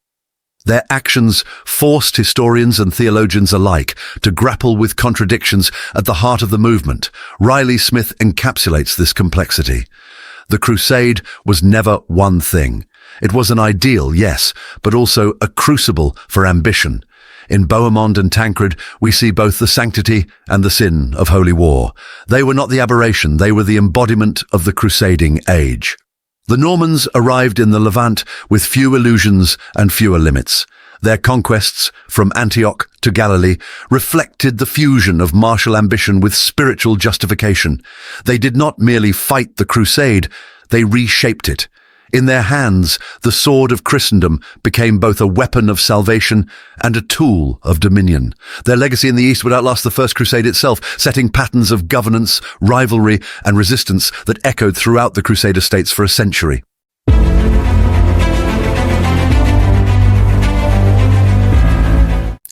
Their actions forced historians and theologians alike to grapple with contradictions at the heart of the movement. Riley Smith encapsulates this complexity. The Crusade was never one thing. It was an ideal, yes, but also a crucible for ambition. In Bohemond and Tancred, we see both the sanctity and the sin of holy war. They were not the aberration, they were the embodiment of the crusading age. The Normans arrived in the Levant with few illusions and fewer limits. Their conquests, from Antioch to Galilee, reflected the fusion of martial ambition with spiritual justification. They did not merely fight the crusade, they reshaped it. In their hands, the sword of Christendom became both a weapon of salvation and a tool of dominion. Their legacy in the East would outlast the First Crusade itself, setting patterns of governance, rivalry, and resistance that echoed throughout the Crusader states for a century.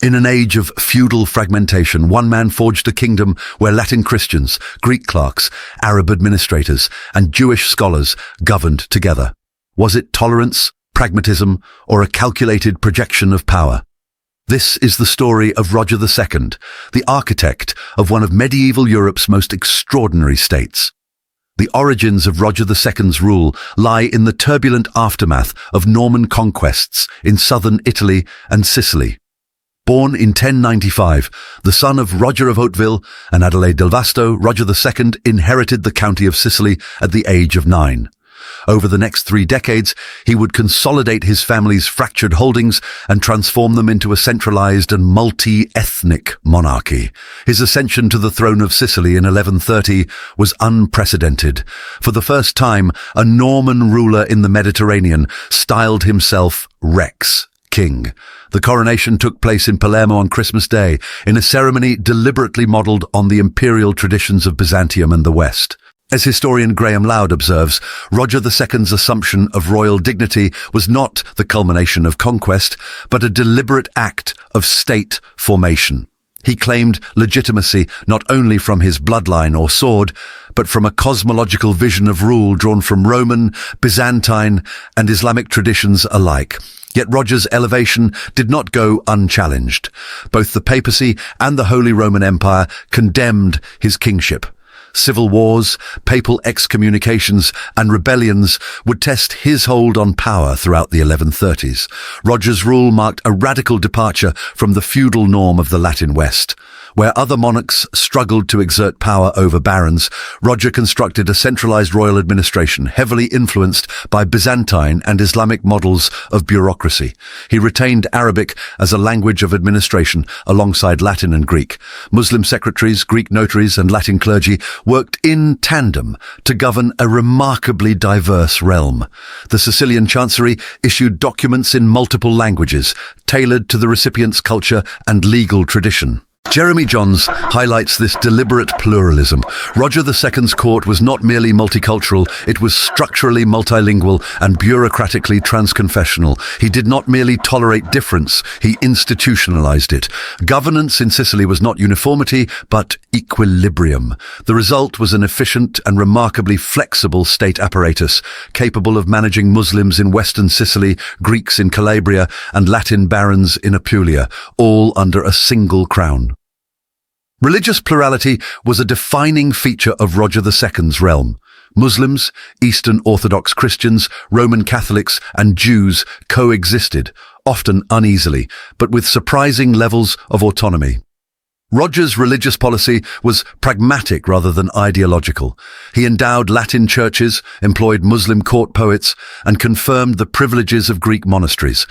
In an age of feudal fragmentation, one man forged a kingdom where Latin Christians, Greek clerks, Arab administrators, and Jewish scholars governed together. Was it tolerance, pragmatism, or a calculated projection of power? This is the story of Roger II, the architect of one of medieval Europe's most extraordinary states. The origins of Roger II's rule lie in the turbulent aftermath of Norman conquests in southern Italy and Sicily. Born in 1095, the son of Roger of Hauteville and Adelaide del Vasto, Roger II inherited the county of Sicily at the age of 9. Over the next 3 decades, he would consolidate his family's fractured holdings and transform them into a centralized and multi-ethnic monarchy. His ascension to the throne of Sicily in 1130 was unprecedented. For the first time, a Norman ruler in the Mediterranean styled himself Rex, King. The coronation took place in Palermo on Christmas Day, in a ceremony deliberately modelled on the imperial traditions of Byzantium and the West. As historian Graham Loud observes, Roger II's assumption of royal dignity was not the culmination of conquest, but a deliberate act of state formation. He claimed legitimacy not only from his bloodline or sword, but from a cosmological vision of rule drawn from Roman, Byzantine, and Islamic traditions alike. Yet Roger's elevation did not go unchallenged. Both the papacy and the Holy Roman Empire condemned his kingship. Civil wars, papal excommunications, and rebellions would test his hold on power throughout the 1130s. Roger's rule marked a radical departure from the feudal norm of the Latin West. Where other monarchs struggled to exert power over barons, Roger constructed a centralized royal administration heavily influenced by Byzantine and Islamic models of bureaucracy. He retained Arabic as a language of administration alongside Latin and Greek. Muslim secretaries, Greek notaries, and Latin clergy worked in tandem to govern a remarkably diverse realm. The Sicilian chancery issued documents in multiple languages, tailored to the recipient's culture and legal tradition. Jeremy Johns highlights this deliberate pluralism. Roger II's court was not merely multicultural, it was structurally multilingual and bureaucratically transconfessional. He did not merely tolerate difference, he institutionalized it. Governance in Sicily was not uniformity, but equilibrium. The result was an efficient and remarkably flexible state apparatus, capable of managing Muslims in western Sicily, Greeks in Calabria, and Latin barons in Apulia, all under a single crown. Religious plurality was a defining feature of Roger II's realm. Muslims, Eastern Orthodox Christians, Roman Catholics, and Jews coexisted, often uneasily, but with surprising levels of autonomy. Roger's religious policy was pragmatic rather than ideological. He endowed Latin churches, employed Muslim court poets, and confirmed the privileges of Greek monasteries.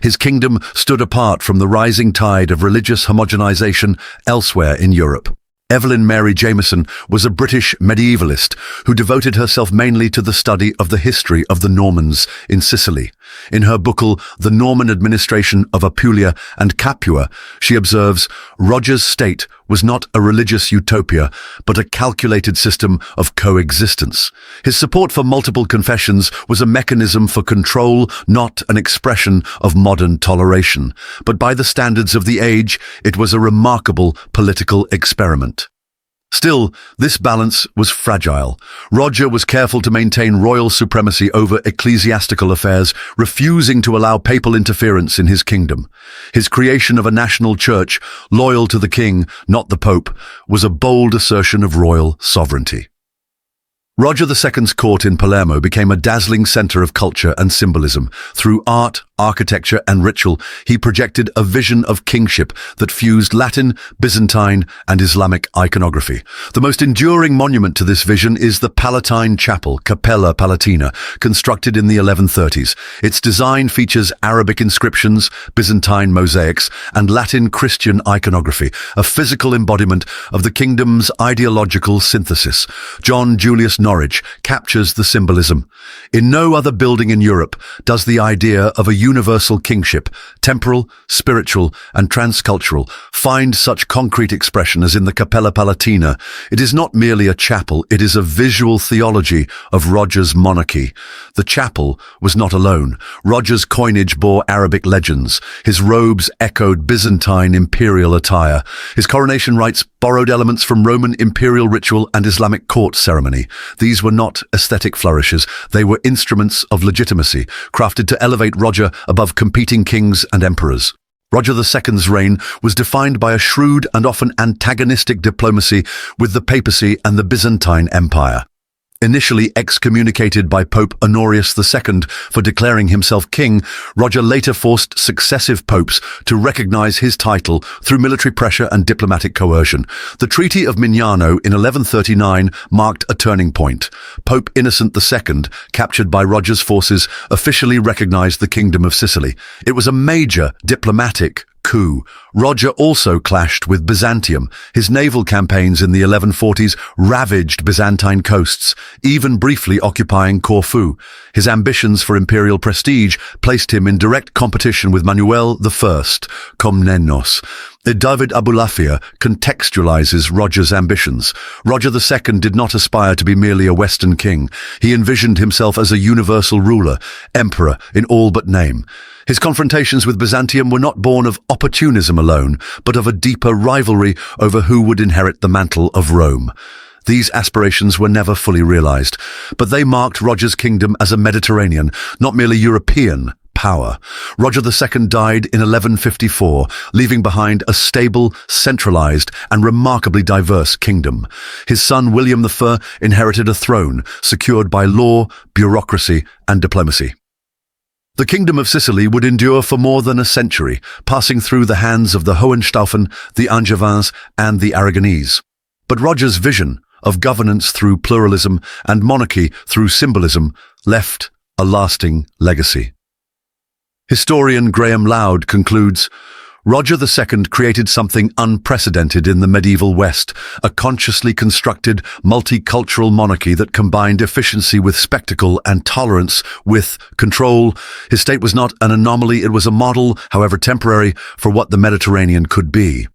His kingdom stood apart from the rising tide of religious homogenization elsewhere in Europe. Evelyn Mary Jameson was a British medievalist who devoted herself mainly to the study of the history of the Normans in Sicily. In her book, The Norman Administration of Apulia and Capua, she observes, Roger's state was not a religious utopia, but a calculated system of coexistence. His support for multiple confessions was a mechanism for control, not an expression of modern toleration. But by the standards of the age, it was a remarkable political experiment. Still, this balance was fragile. Roger was careful to maintain royal supremacy over ecclesiastical affairs, refusing to allow papal interference in his kingdom. His creation of a national church, loyal to the king, not the pope, was a bold assertion of royal sovereignty. Roger II's court in Palermo became a dazzling center of culture and symbolism. Through art, architecture, and ritual, he projected a vision of kingship that fused Latin, Byzantine, and Islamic iconography. The most enduring monument to this vision is the Palatine Chapel, Cappella Palatina, constructed in the 1130s. Its design features Arabic inscriptions, Byzantine mosaics, and Latin Christian iconography, a physical embodiment of the kingdom's ideological synthesis. John Julius Norwich captures the symbolism. In no other building in Europe does the idea of a universal kingship, temporal, spiritual, and transcultural, find such concrete expression as in the Cappella Palatina. It is not merely a chapel, it is a visual theology of Roger's monarchy. The chapel was not alone. Roger's coinage bore Arabic legends. His robes echoed Byzantine imperial attire. His coronation rites borrowed elements from Roman imperial ritual and Islamic court ceremony. These were not aesthetic flourishes, they were instruments of legitimacy, crafted to elevate Roger above competing kings and emperors. Roger II's reign was defined by a shrewd and often antagonistic diplomacy with the papacy and the Byzantine Empire. Initially excommunicated by Pope Honorius II for declaring himself king, Roger later forced successive popes to recognize his title through military pressure and diplomatic coercion. The Treaty of Mignano in 1139 marked a turning point. Pope Innocent II, captured by Roger's forces, officially recognized the Kingdom of Sicily. It was a major diplomatic coup. Roger also clashed with Byzantium. His naval campaigns in the 1140s ravaged Byzantine coasts, even briefly occupying Corfu. His ambitions for imperial prestige placed him in direct competition with Manuel I Komnenos. David Abulafia contextualizes Roger's ambitions. Roger II did not aspire to be merely a Western king. He envisioned himself as a universal ruler, emperor in all but name. His confrontations with Byzantium were not born of opportunism alone, but of a deeper rivalry over who would inherit the mantle of Rome. These aspirations were never fully realized, but they marked Roger's kingdom as a Mediterranean, not merely European, power. Roger II died in 1154, leaving behind a stable, centralized, and remarkably diverse kingdom. His son William I inherited a throne secured by law, bureaucracy, and diplomacy. The Kingdom of Sicily would endure for more than a century, passing through the hands of the Hohenstaufen, the Angevins, and the Aragonese. But Roger's vision of governance through pluralism and monarchy through symbolism left a lasting legacy. Historian Graham Loud concludes, Roger II created something unprecedented in the medieval West, a consciously constructed, multicultural monarchy that combined efficiency with spectacle and tolerance with control. His state was not an anomaly, it was a model, however temporary, for what the Mediterranean could be.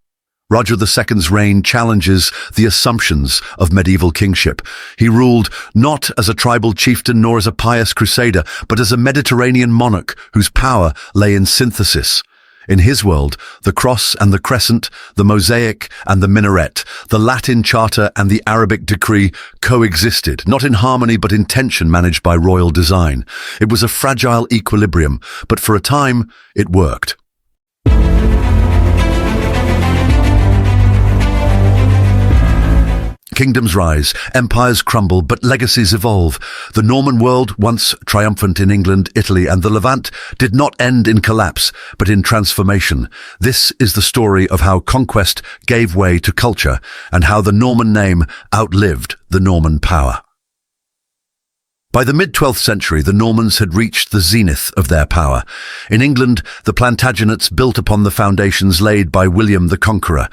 Roger II's reign challenges the assumptions of medieval kingship. He ruled not as a tribal chieftain nor as a pious crusader, but as a Mediterranean monarch whose power lay in synthesis. In his world, the cross and the crescent, the mosaic and the minaret, the Latin charter and the Arabic decree coexisted, not in harmony but in tension managed by royal design. It was a fragile equilibrium, but for a time, it worked. Kingdoms rise, empires crumble, but legacies evolve. The Norman world, once triumphant in England, Italy, and the Levant, did not end in collapse, but in transformation. This is the story of how conquest gave way to culture, and how the Norman name outlived the Norman power. By the mid-12th century, the Normans had reached the zenith of their power. In England, the Plantagenets built upon the foundations laid by William the Conqueror.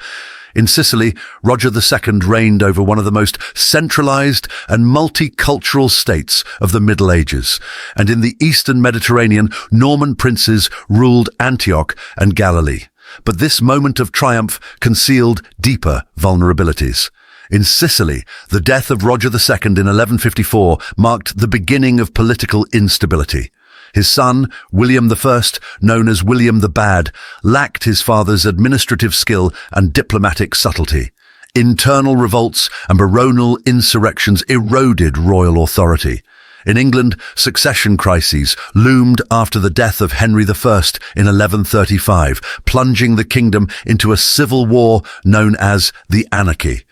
In Sicily, Roger II reigned over one of the most centralized and multicultural states of the Middle Ages. And in the Eastern Mediterranean, Norman princes ruled Antioch and Galilee. But this moment of triumph concealed deeper vulnerabilities. In Sicily, the death of Roger II in 1154 marked the beginning of political instability. His son, William I, known as William the Bad, lacked his father's administrative skill and diplomatic subtlety. Internal revolts and baronial insurrections eroded royal authority. In England, succession crises loomed after the death of Henry I in 1135, plunging the kingdom into a civil war known as the Anarchy.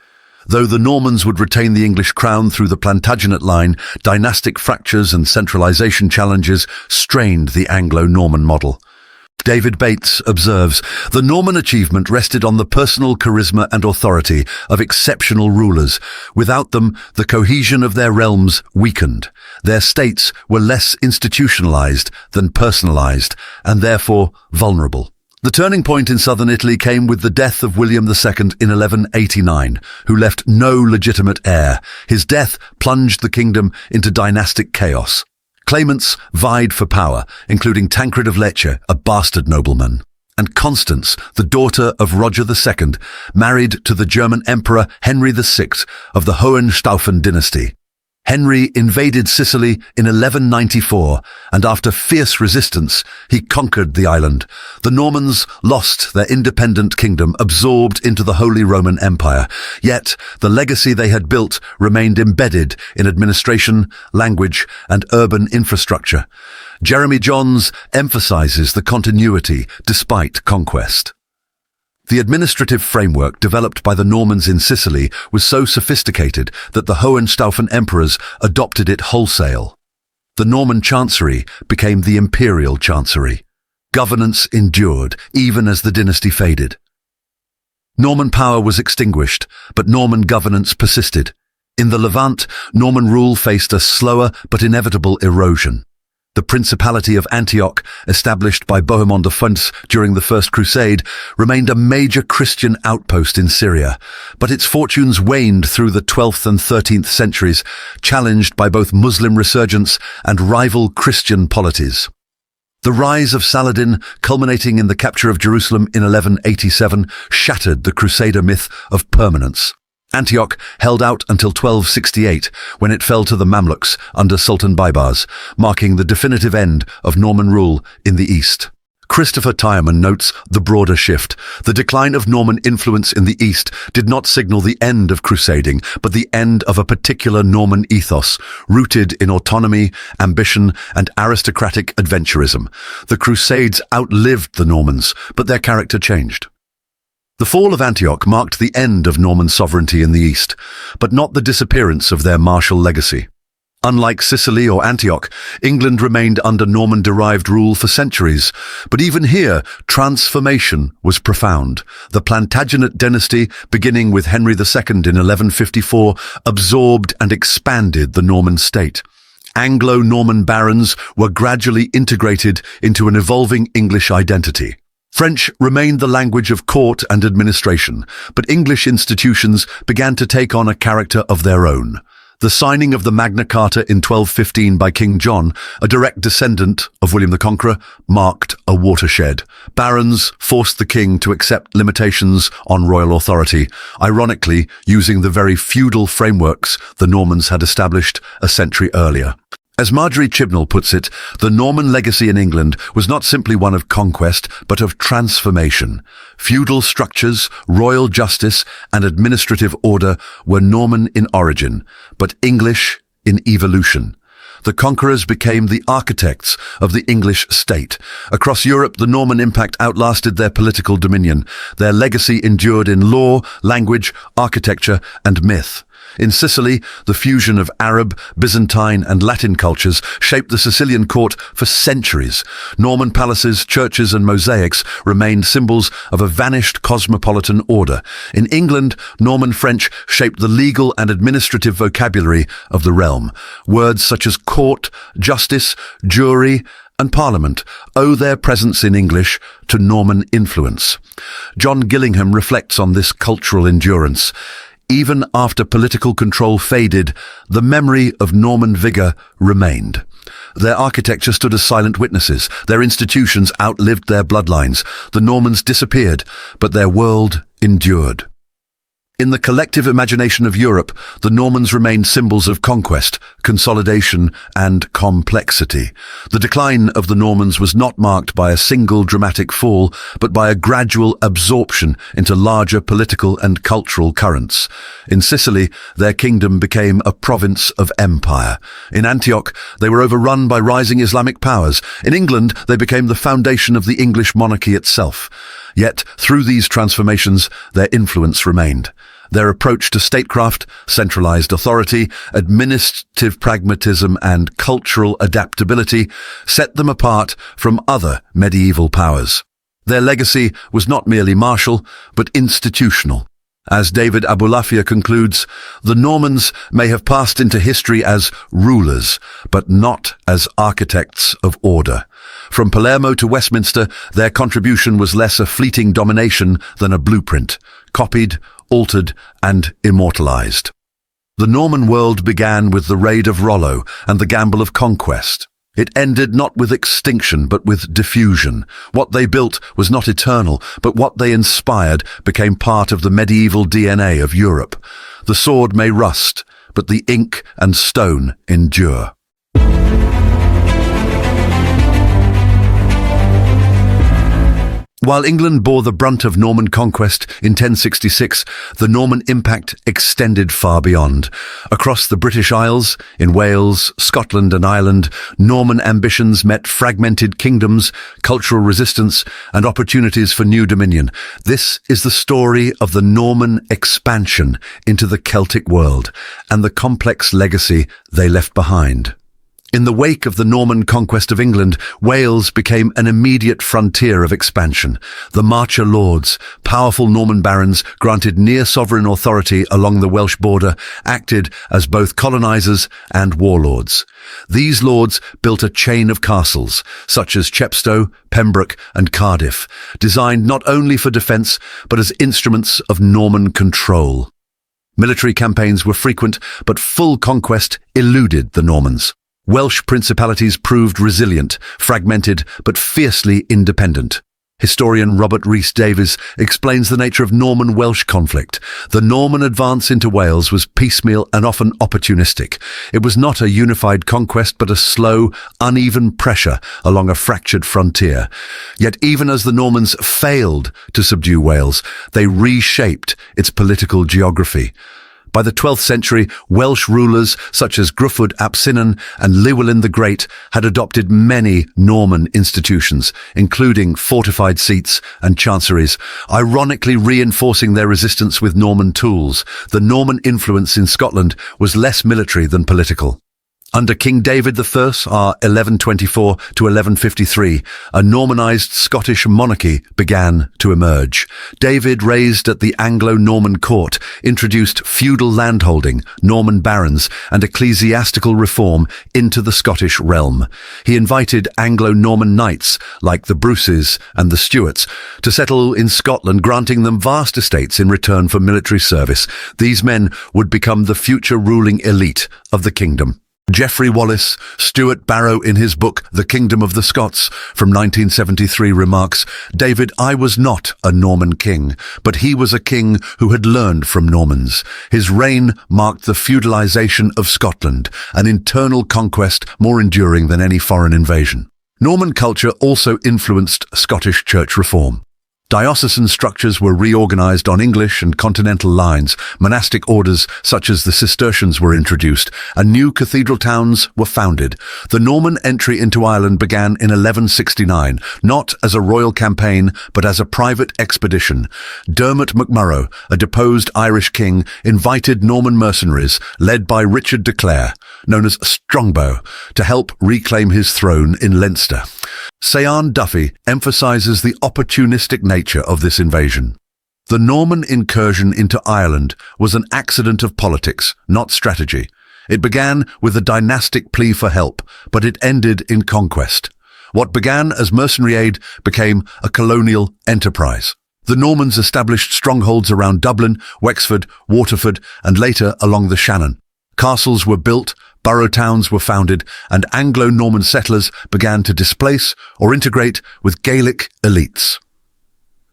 Though the Normans would retain the English crown through the Plantagenet line, dynastic fractures and centralization challenges strained the Anglo-Norman model. David Bates observes, the Norman achievement rested on the personal charisma and authority of exceptional rulers. Without them, the cohesion of their realms weakened. Their states were less institutionalized than personalized, and therefore vulnerable. The turning point in southern Italy came with the death of William II in 1189, who left no legitimate heir. His death plunged the kingdom into dynastic chaos. Claimants vied for power, including Tancred of Lecce, a bastard nobleman, and Constance, the daughter of Roger II, married to the German Emperor Henry VI of the Hohenstaufen dynasty. Henry invaded Sicily in 1194, and after fierce resistance, he conquered the island. The Normans lost their independent kingdom, absorbed into the Holy Roman Empire. Yet, the legacy they had built remained embedded in administration, language, and urban infrastructure. Jeremy Johns emphasizes the continuity despite conquest. The administrative framework developed by the Normans in Sicily was so sophisticated that the Hohenstaufen emperors adopted it wholesale. The Norman chancery became the imperial chancery. Governance endured, even as the dynasty faded. Norman power was extinguished, but Norman governance persisted. In the Levant, Norman rule faced a slower but inevitable erosion. The Principality of Antioch, established by Bohemond of Fontes during the First Crusade, remained a major Christian outpost in Syria, but its fortunes waned through the 12th and 13th centuries, challenged by both Muslim resurgence and rival Christian polities. The rise of Saladin, culminating in the capture of Jerusalem in 1187, shattered the Crusader myth of permanence. Antioch held out until 1268, when it fell to the Mamluks under Sultan Baybars, marking the definitive end of Norman rule in the East. Christopher Tyerman notes the broader shift. The decline of Norman influence in the East did not signal the end of crusading, but the end of a particular Norman ethos, rooted in autonomy, ambition, and aristocratic adventurism. The Crusades outlived the Normans, but their character changed. The fall of Antioch marked the end of Norman sovereignty in the East, but not the disappearance of their martial legacy. Unlike Sicily or Antioch, England remained under Norman-derived rule for centuries, but even here, transformation was profound. The Plantagenet dynasty, beginning with Henry II in 1154, absorbed and expanded the Norman state. Anglo-Norman barons were gradually integrated into an evolving English identity. French remained the language of court and administration, but English institutions began to take on a character of their own. The signing of the Magna Carta in 1215 by King John, a direct descendant of William the Conqueror, marked a watershed. Barons forced the king to accept limitations on royal authority, ironically using the very feudal frameworks the Normans had established a century earlier. As Marjorie Chibnall puts it, the Norman legacy in England was not simply one of conquest, but of transformation. Feudal structures, royal justice, and administrative order were Norman in origin, but English in evolution. The conquerors became the architects of the English state. Across Europe, the Norman impact outlasted their political dominion. Their legacy endured in law, language, architecture, and myth. In Sicily, the fusion of Arab, Byzantine, and Latin cultures shaped the Sicilian court for centuries. Norman palaces, churches, and mosaics remained symbols of a vanished cosmopolitan order. In England, Norman French shaped the legal and administrative vocabulary of the realm. Words such as court, justice, jury, and Parliament owe their presence in English to Norman influence. John Gillingham reflects on this cultural endurance. Even after political control faded, the memory of Norman vigour remained. Their architecture stood as silent witnesses. Their institutions outlived their bloodlines. The Normans disappeared, but their world endured. In the collective imagination of Europe, the Normans remained symbols of conquest, consolidation, and complexity. The decline of the Normans was not marked by a single dramatic fall, but by a gradual absorption into larger political and cultural currents. In Sicily, their kingdom became a province of empire. In Antioch, they were overrun by rising Islamic powers. In England, they became the foundation of the English monarchy itself. Yet, through these transformations, their influence remained. Their approach to statecraft, centralized authority, administrative pragmatism, and cultural adaptability set them apart from other medieval powers. Their legacy was not merely martial, but institutional. As David Abulafia concludes, the Normans may have passed into history as rulers, but not as architects of order. From Palermo to Westminster, their contribution was less a fleeting domination than a blueprint, copied, altered, and immortalized. The Norman world began with the raid of Rollo and the gamble of conquest. It ended not with extinction, but with diffusion. What they built was not eternal, but what they inspired became part of the medieval DNA of Europe. The sword may rust, but the ink and stone endure. While England bore the brunt of Norman conquest in 1066, the Norman impact extended far beyond. Across the British Isles, in Wales, Scotland and Ireland, Norman ambitions met fragmented kingdoms, cultural resistance and opportunities for new dominion. This is the story of the Norman expansion into the Celtic world and the complex legacy they left behind. In the wake of the Norman conquest of England, Wales became an immediate frontier of expansion. The Marcher Lords, powerful Norman barons granted near-sovereign authority along the Welsh border, acted as both colonizers and warlords. These lords built a chain of castles, such as Chepstow, Pembroke and Cardiff, designed not only for defence, but as instruments of Norman control. Military campaigns were frequent, but full conquest eluded the Normans. Welsh principalities proved resilient, fragmented, but fiercely independent. Historian Robert Rhys-Davies explains the nature of Norman-Welsh conflict. The Norman advance into Wales was piecemeal and often opportunistic. It was not a unified conquest, but a slow, uneven pressure along a fractured frontier. Yet even as the Normans failed to subdue Wales, they reshaped its political geography. By the 12th century, Welsh rulers such as Gruffudd ap Cynan and Llywelyn the Great had adopted many Norman institutions, including fortified seats and chanceries, ironically reinforcing their resistance with Norman tools. The Norman influence in Scotland was less military than political. Under King David I, r. 1124 to 1153, a Normanized Scottish monarchy began to emerge. David, raised at the Anglo-Norman court, introduced feudal landholding, Norman barons, and ecclesiastical reform into the Scottish realm. He invited Anglo-Norman knights, like the Bruces and the Stuarts, to settle in Scotland, granting them vast estates in return for military service. These men would become the future ruling elite of the kingdom. Geoffrey Wallace, Stuart Barrow in his book The Kingdom of the Scots from 1973 remarks, "David, I was not a Norman king, but he was a king who had learned from Normans. His reign marked the feudalization of Scotland, an internal conquest more enduring than any foreign invasion." Norman culture also influenced Scottish church reform. Diocesan structures were reorganized on English and continental lines, monastic orders such as the Cistercians were introduced, and new cathedral towns were founded. The Norman entry into Ireland began in 1169, not as a royal campaign, but as a private expedition. Dermot MacMurrough, a deposed Irish king, invited Norman mercenaries, led by Richard de Clare, known as Strongbow, to help reclaim his throne in Leinster. Sion Duffy emphasizes the opportunistic nature of this invasion. The Norman incursion into Ireland was an accident of politics, not strategy. It began with a dynastic plea for help, but it ended in conquest. What began as mercenary aid became a colonial enterprise. The Normans established strongholds around Dublin, Wexford, Waterford, and later along the Shannon. Castles were built, borough towns were founded, and Anglo-Norman settlers began to displace or integrate with Gaelic elites.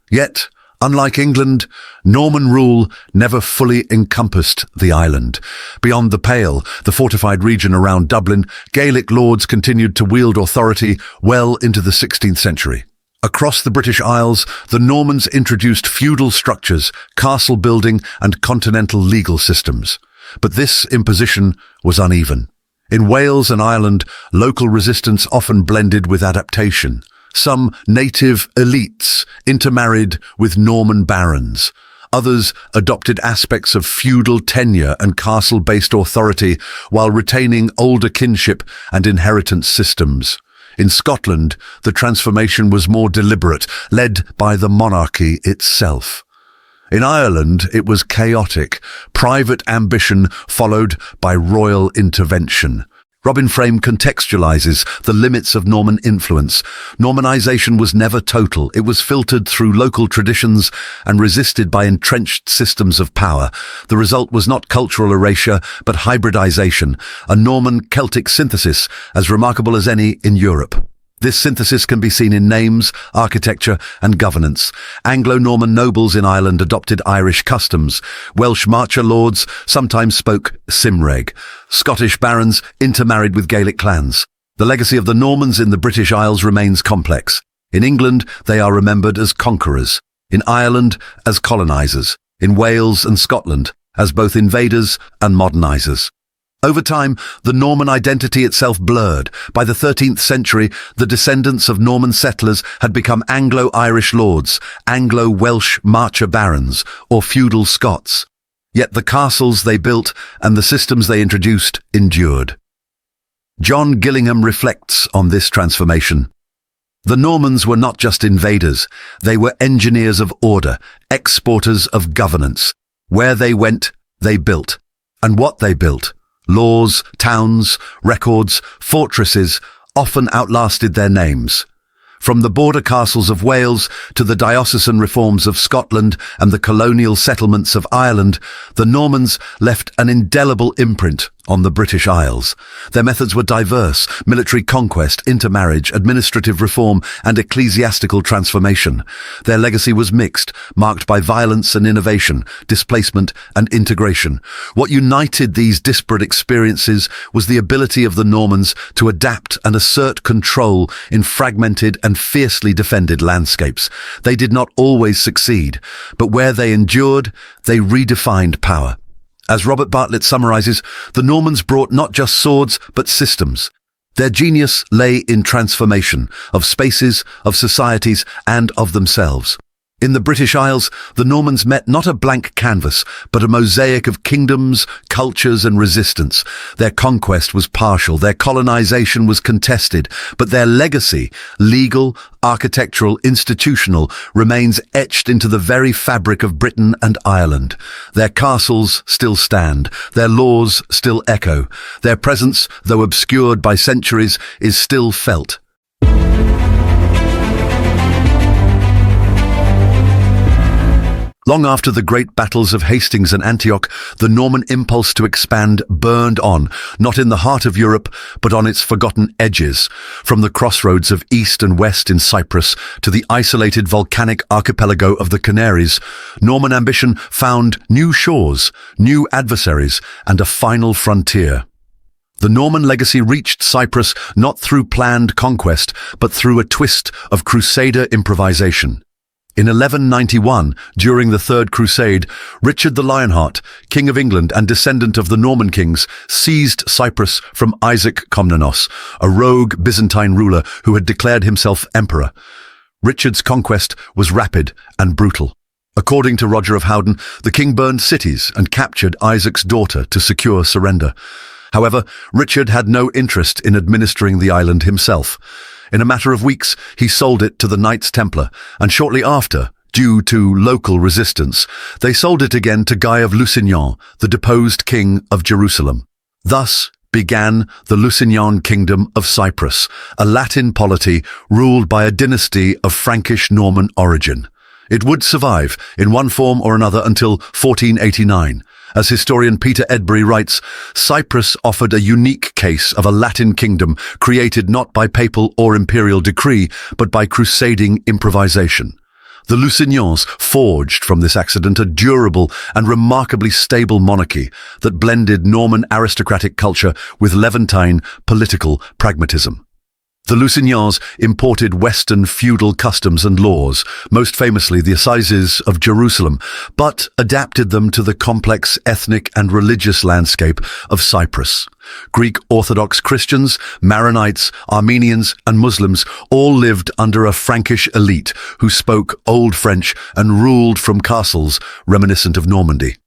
Yet, unlike England, Norman rule never fully encompassed the island. Beyond the Pale, the fortified region around Dublin, Gaelic lords continued to wield authority well into the 16th century. Across the British Isles, the Normans introduced feudal structures, castle building, and continental legal systems. But this imposition was uneven. In Wales and Ireland, local resistance often blended with adaptation. Some native elites intermarried with Norman barons. Others adopted aspects of feudal tenure and castle-based authority while retaining older kinship and inheritance systems. In Scotland, the transformation was more deliberate, led by the monarchy itself. In Ireland, it was chaotic, private ambition followed by royal intervention. Robin Frame contextualizes the limits of Norman influence. Normanization was never total. It was filtered through local traditions and resisted by entrenched systems of power. The result was not cultural erasure, but hybridization, a Norman-Celtic synthesis as remarkable as any in Europe. This synthesis can be seen in names, architecture and governance. Anglo-Norman nobles in Ireland adopted Irish customs. Welsh marcher lords sometimes spoke Cymraeg. Scottish barons intermarried with Gaelic clans. The legacy of the Normans in the British Isles remains complex. In England, they are remembered as conquerors, in Ireland as colonizers, in Wales and Scotland as both invaders and modernizers. Over time, the Norman identity itself blurred. By the 13th century, the descendants of Norman settlers had become Anglo-Irish lords, Anglo-Welsh marcher barons, or feudal Scots. Yet the castles they built and the systems they introduced endured. John Gillingham reflects on this transformation. The Normans were not just invaders, they were engineers of order, exporters of governance. Where they went, they built. And what they built, laws, towns, records, fortresses, often outlasted their names. From the border castles of Wales to the diocesan reforms of Scotland and the colonial settlements of Ireland, the Normans left an indelible imprint on the British Isles. Their methods were diverse: military conquest, intermarriage, administrative reform, and ecclesiastical transformation. Their legacy was mixed, marked by violence and innovation, displacement and integration. What united these disparate experiences was the ability of the Normans to adapt and assert control in fragmented and fiercely defended landscapes. They did not always succeed, but where they endured, they redefined power. As Robert Bartlett summarizes, the Normans brought not just swords, but systems. Their genius lay in transformation of spaces, of societies, and of themselves. In the British Isles, the Normans met not a blank canvas, but a mosaic of kingdoms, cultures, and resistance. Their conquest was partial, their colonization was contested, but their legacy, legal, architectural, institutional, remains etched into the very fabric of Britain and Ireland. Their castles still stand, their laws still echo, their presence, though obscured by centuries, is still felt. Long after the great battles of Hastings and Antioch, the Norman impulse to expand burned on, not in the heart of Europe, but on its forgotten edges. From the crossroads of east and west in Cyprus to the isolated volcanic archipelago of the Canaries, Norman ambition found new shores, new adversaries, and a final frontier. The Norman legacy reached Cyprus not through planned conquest, but through a twist of crusader improvisation. In 1191, during the Third Crusade, Richard the Lionheart, King of England and descendant of the Norman kings, seized Cyprus from Isaac Komnenos, a rogue Byzantine ruler who had declared himself emperor. Richard's conquest was rapid and brutal. According to Roger of Howden, the king burned cities and captured Isaac's daughter to secure surrender. However, Richard had no interest in administering the island himself. In a matter of weeks, he sold it to the Knights Templar, and shortly after, due to local resistance, they sold it again to Guy of Lusignan, the deposed king of Jerusalem. Thus began the Lusignan Kingdom of Cyprus, a Latin polity ruled by a dynasty of Frankish Norman origin. It would survive, in one form or another, until 1489. As historian Peter Edbury writes, Cyprus offered a unique case of a Latin kingdom created not by papal or imperial decree, but by crusading improvisation. The Lusignans forged from this accident a durable and remarkably stable monarchy that blended Norman aristocratic culture with Levantine political pragmatism. The Lusignans imported Western feudal customs and laws, most famously the assizes of Jerusalem, but adapted them to the complex ethnic and religious landscape of Cyprus. Greek Orthodox Christians, Maronites, Armenians, and Muslims all lived under a Frankish elite who spoke Old French and ruled from castles reminiscent of Normandy.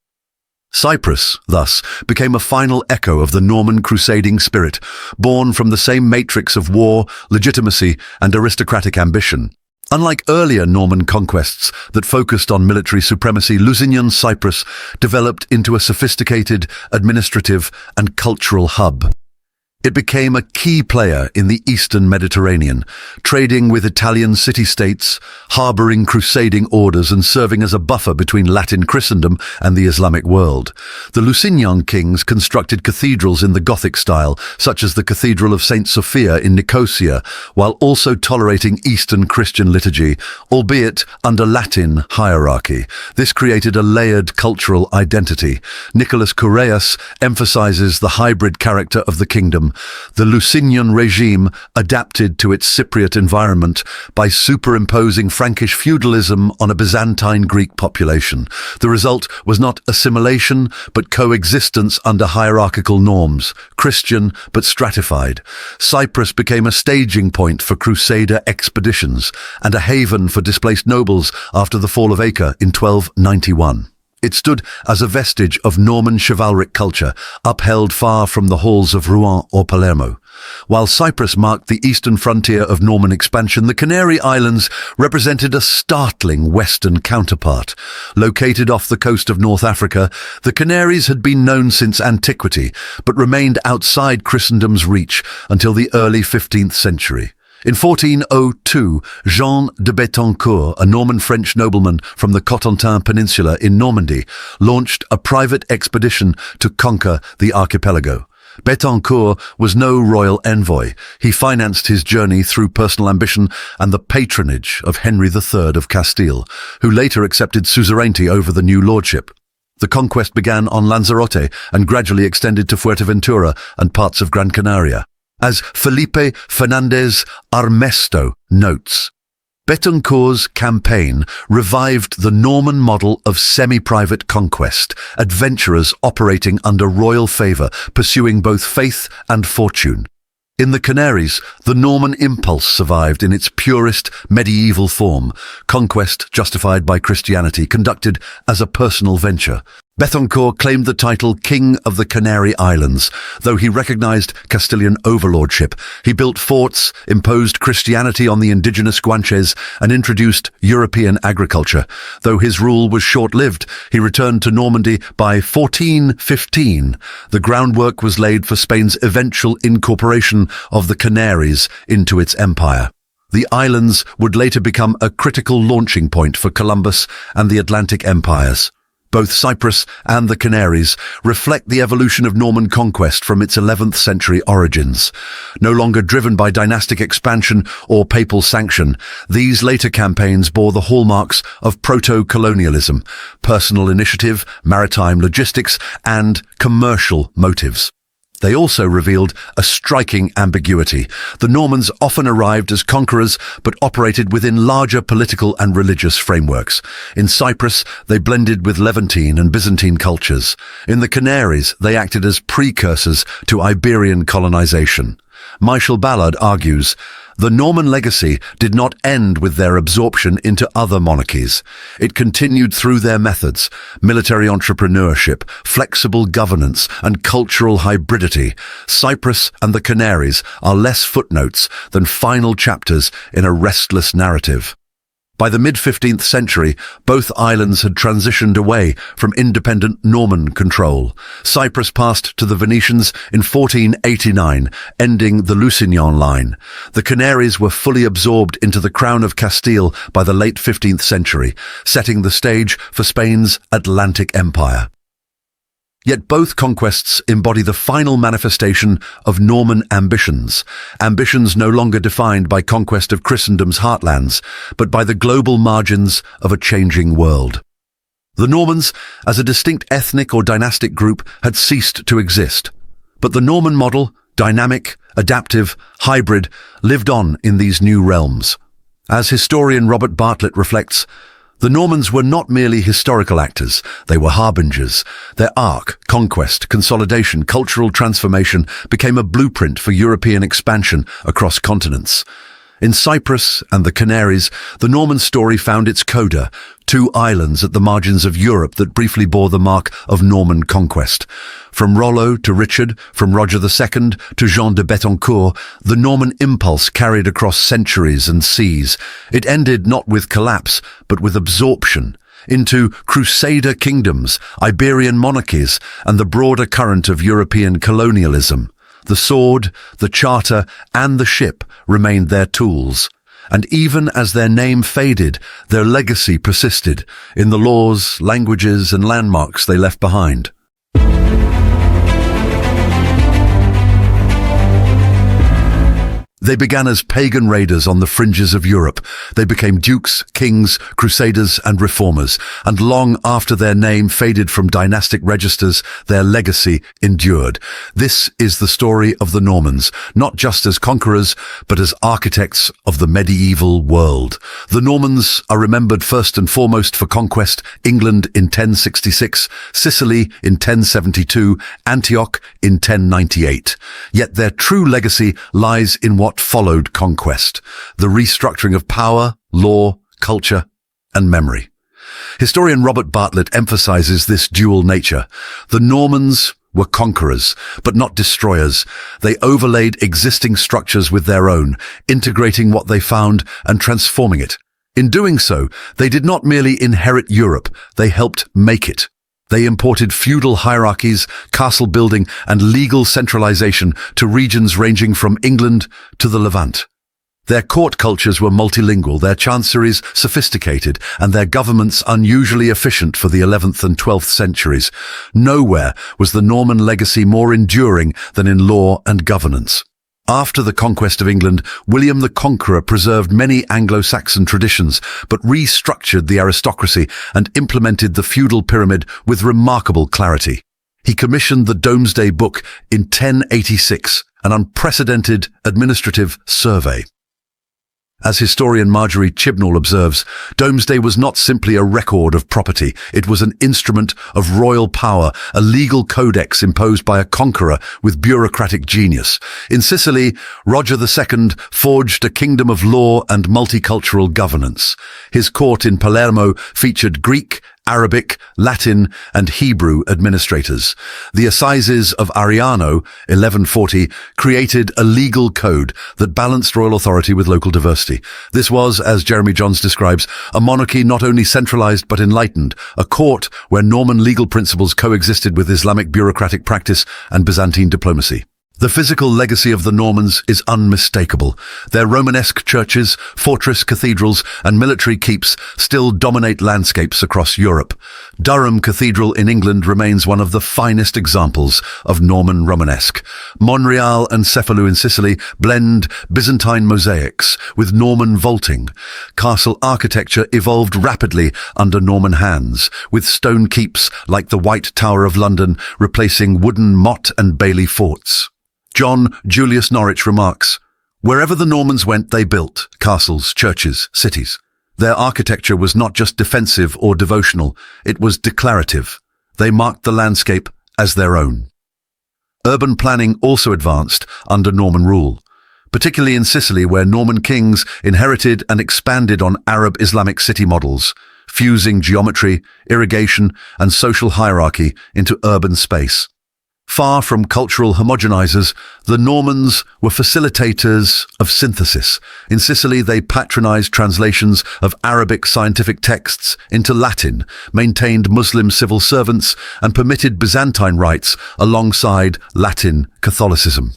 Cyprus, thus, became a final echo of the Norman crusading spirit, born from the same matrix of war, legitimacy, and aristocratic ambition. Unlike earlier Norman conquests that focused on military supremacy, Lusignan Cyprus developed into a sophisticated administrative and cultural hub. It became a key player in the Eastern Mediterranean, trading with Italian city-states, harboring crusading orders and serving as a buffer between Latin Christendom and the Islamic world. The Lusignan kings constructed cathedrals in the Gothic style, such as the Cathedral of St. Sophia in Nicosia, while also tolerating Eastern Christian liturgy, albeit under Latin hierarchy. This created a layered cultural identity. Nicholas Correas emphasizes the hybrid character of the kingdom, system, the Lusignan regime adapted to its Cypriot environment by superimposing Frankish feudalism on a Byzantine Greek population. The result was not assimilation, but coexistence under hierarchical norms, Christian but stratified. Cyprus became a staging point for Crusader expeditions and a haven for displaced nobles after the fall of Acre in 1291. It stood as a vestige of Norman chivalric culture, upheld far from the halls of Rouen or Palermo. While Cyprus marked the eastern frontier of Norman expansion, the Canary Islands represented a startling western counterpart. Located off the coast of North Africa, the Canaries had been known since antiquity, but remained outside Christendom's reach until the early 15th century. In 1402, Jean de Betancourt, a Norman-French nobleman from the Cotentin Peninsula in Normandy, launched a private expedition to conquer the archipelago. Betancourt was no royal envoy. He financed his journey through personal ambition and the patronage of Henry III of Castile, who later accepted suzerainty over the new lordship. The conquest began on Lanzarote and gradually extended to Fuerteventura and parts of Gran Canaria. As Felipe Fernandez Armesto notes, Betancourt's campaign revived the Norman model of semi-private conquest, adventurers operating under royal favour, pursuing both faith and fortune. In the Canaries, the Norman impulse survived in its purest medieval form, conquest justified by Christianity, conducted as a personal venture. Betancourt claimed the title King of the Canary Islands. Though he recognized Castilian overlordship, he built forts, imposed Christianity on the indigenous Guanches, and introduced European agriculture. Though his rule was short-lived, he returned to Normandy by 1415. The groundwork was laid for Spain's eventual incorporation of the Canaries into its empire. The islands would later become a critical launching point for Columbus and the Atlantic empires. Both Cyprus and the Canaries reflect the evolution of Norman conquest from its 11th century origins. No longer driven by dynastic expansion or papal sanction, these later campaigns bore the hallmarks of proto-colonialism, personal initiative, maritime logistics, and commercial motives. They also revealed a striking ambiguity. The Normans often arrived as conquerors, but operated within larger political and religious frameworks. In Cyprus, they blended with Levantine and Byzantine cultures. In the Canaries, they acted as precursors to Iberian colonization. Michel Ballard argues, the Norman legacy did not end with their absorption into other monarchies. It continued through their methods: military entrepreneurship, flexible governance, and cultural hybridity. Cyprus and the Canaries are less footnotes than final chapters in a restless narrative. By the mid-15th century, both islands had transitioned away from independent Norman control. Cyprus passed to the Venetians in 1489, ending the Lusignan line. The Canaries were fully absorbed into the Crown of Castile by the late 15th century, setting the stage for Spain's Atlantic Empire. Yet both conquests embody the final manifestation of Norman ambitions no longer defined by conquest of Christendom's heartlands, but by the global margins of a changing world. The Normans, as a distinct ethnic or dynastic group, had ceased to exist. But the Norman model, dynamic, adaptive, hybrid, lived on in these new realms. As historian Robert Bartlett reflects, the Normans were not merely historical actors, they were harbingers. Their arc, conquest, consolidation, cultural transformation became a blueprint for European expansion across continents. In Cyprus and the Canaries, the Norman story found its coda, two islands at the margins of Europe that briefly bore the mark of Norman conquest. From Rollo to Richard, from Roger II to Jean de Betancourt, the Norman impulse carried across centuries and seas. It ended not with collapse, but with absorption into Crusader kingdoms, Iberian monarchies, and the broader current of European colonialism. The sword, the charter, and the ship remained their tools. And even as their name faded, their legacy persisted in the laws, languages, and landmarks they left behind. They began as pagan raiders on the fringes of Europe. They became dukes, kings, crusaders, and reformers, and long after their name faded from dynastic registers, their legacy endured. This is the story of the Normans, not just as conquerors, but as architects of the medieval world. The Normans are remembered first and foremost for conquest: England in 1066, Sicily in 1072, Antioch in 1098. Yet their true legacy lies in what followed conquest: the restructuring of power, law, culture, and memory. Historian Robert Bartlett emphasizes this dual nature. The Normans were conquerors, but not destroyers. They overlaid existing structures with their own, integrating what they found and transforming it. In doing so, they did not merely inherit Europe, they helped make it. They imported feudal hierarchies, castle building, and legal centralization to regions ranging from England to the Levant. Their court cultures were multilingual, their chanceries sophisticated, and their governments unusually efficient for the 11th and 12th centuries. Nowhere was the Norman legacy more enduring than in law and governance. After the conquest of England, William the Conqueror preserved many Anglo-Saxon traditions, but restructured the aristocracy and implemented the feudal pyramid with remarkable clarity. He commissioned the Domesday Book in 1086, an unprecedented administrative survey. As historian Marjorie Chibnall observes, Domesday was not simply a record of property. It was an instrument of royal power, a legal codex imposed by a conqueror with bureaucratic genius. In Sicily, Roger II forged a kingdom of law and multicultural governance. His court in Palermo featured Greek, Arabic, Latin, and Hebrew administrators. The Assizes of Ariano, 1140, created a legal code that balanced royal authority with local diversity. This was, as Jeremy Johns describes, a monarchy not only centralized but enlightened, a court where Norman legal principles coexisted with Islamic bureaucratic practice and Byzantine diplomacy. The physical legacy of the Normans is unmistakable. Their Romanesque churches, fortress cathedrals, and military keeps still dominate landscapes across Europe. Durham Cathedral in England remains one of the finest examples of Norman Romanesque. Monreale and Cefalù in Sicily blend Byzantine mosaics with Norman vaulting. Castle architecture evolved rapidly under Norman hands, with stone keeps like the White Tower of London replacing wooden Motte and Bailey forts. John Julius Norwich remarks, "Wherever the Normans went, they built castles, churches, cities. Their architecture was not just defensive or devotional, it was declarative. They marked the landscape as their own." Urban planning also advanced under Norman rule, particularly in Sicily, where Norman kings inherited and expanded on Arab Islamic city models, fusing geometry, irrigation, and social hierarchy into urban space. Far from cultural homogenizers, the Normans were facilitators of synthesis. In Sicily, they patronized translations of Arabic scientific texts into Latin, maintained Muslim civil servants, and permitted Byzantine rites alongside Latin Catholicism.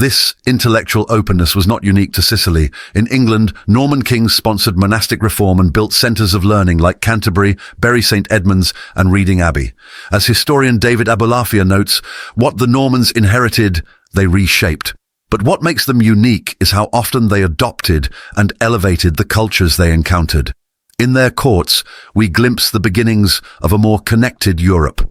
This intellectual openness was not unique to Sicily. In England, Norman kings sponsored monastic reform and built centres of learning like Canterbury, Bury St Edmunds, and Reading Abbey. As historian David Abulafia notes, what the Normans inherited, they reshaped. But what makes them unique is how often they adopted and elevated the cultures they encountered. In their courts, we glimpse the beginnings of a more connected Europe.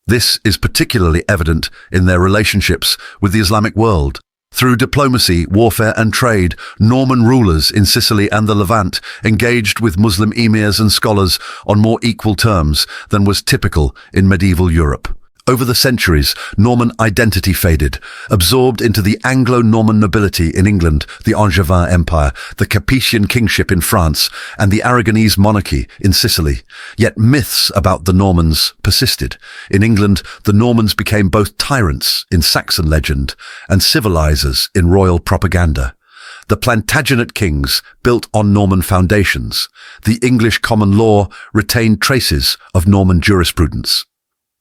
This is particularly evident in their relationships with the Islamic world. Through diplomacy, warfare, and trade, Norman rulers in Sicily and the Levant engaged with Muslim emirs and scholars on more equal terms than was typical in medieval Europe. Over the centuries, Norman identity faded, absorbed into the Anglo-Norman nobility in England, the Angevin Empire, the Capetian kingship in France, and the Aragonese monarchy in Sicily. Yet myths about the Normans persisted. In England, the Normans became both tyrants in Saxon legend and civilizers in royal propaganda. The Plantagenet kings built on Norman foundations. The English common law retained traces of Norman jurisprudence.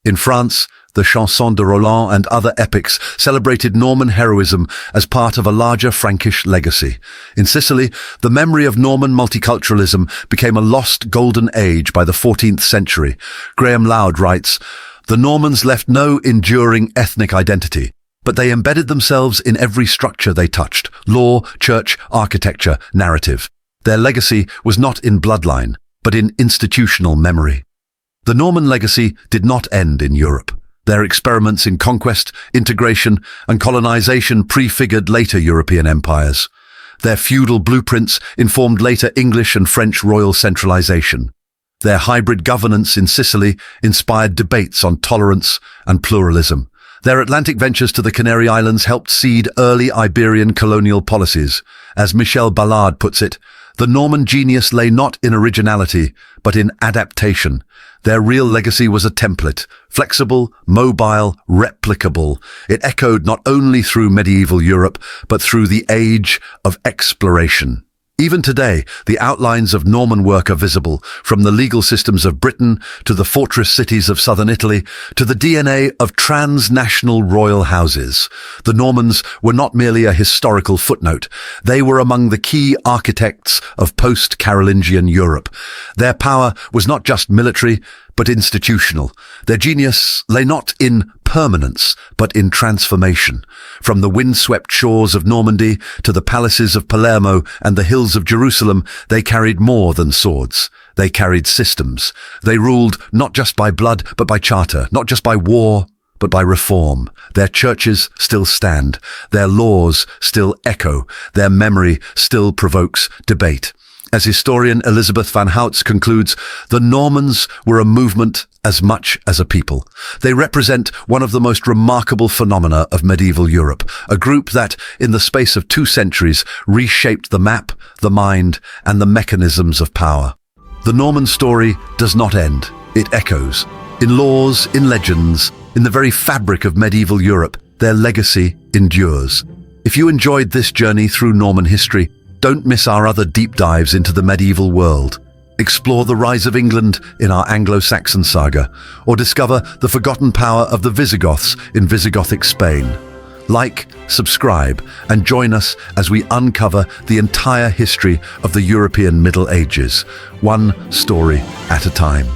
In France, the Chanson de Roland and other epics celebrated Norman heroism as part of a larger Frankish legacy. In Sicily, the memory of Norman multiculturalism became a lost golden age by the 14th century. Graham Loud writes, "The Normans left no enduring ethnic identity, but they embedded themselves in every structure they touched: law, church, architecture, narrative. Their legacy was not in bloodline, but in institutional memory. The Norman legacy did not end in Europe. Their experiments in conquest, integration, and colonization prefigured later European empires. Their feudal blueprints informed later English and French royal centralization. Their hybrid governance in Sicily inspired debates on tolerance and pluralism. Their Atlantic ventures to the Canary Islands helped seed early Iberian colonial policies. As Michel Ballard puts it, the Norman genius lay not in originality, but in adaptation. Their real legacy was a template, flexible, mobile, replicable. It echoed not only through medieval Europe, but through the age of exploration. Even today, the outlines of Norman work are visible, from the legal systems of Britain to the fortress cities of southern Italy to the DNA of transnational royal houses. The Normans were not merely a historical footnote. They were among the key architects of post-Carolingian Europe. Their power was not just military, but institutional. Their genius lay not in permanence, but in transformation. From the windswept shores of Normandy to the palaces of Palermo and the hills of Jerusalem, they carried more than swords. They carried systems. They ruled not just by blood, but by charter, not just by war, but by reform. Their churches still stand. Their laws still echo. Their memory still provokes debate. As historian Elizabeth van Houts concludes, the Normans were a movement as much as a people. They represent one of the most remarkable phenomena of medieval Europe, a group that, in the space of 2 centuries, reshaped the map, the mind, and the mechanisms of power. The Norman story does not end. It echoes. In laws, in legends, in the very fabric of medieval Europe, their legacy endures. If you enjoyed this journey through Norman history, don't miss our other deep dives into the medieval world. Explore the rise of England in our Anglo-Saxon saga, or discover the forgotten power of the Visigoths in Visigothic Spain. Like, subscribe, and join us as we uncover the entire history of the European Middle Ages, one story at a time.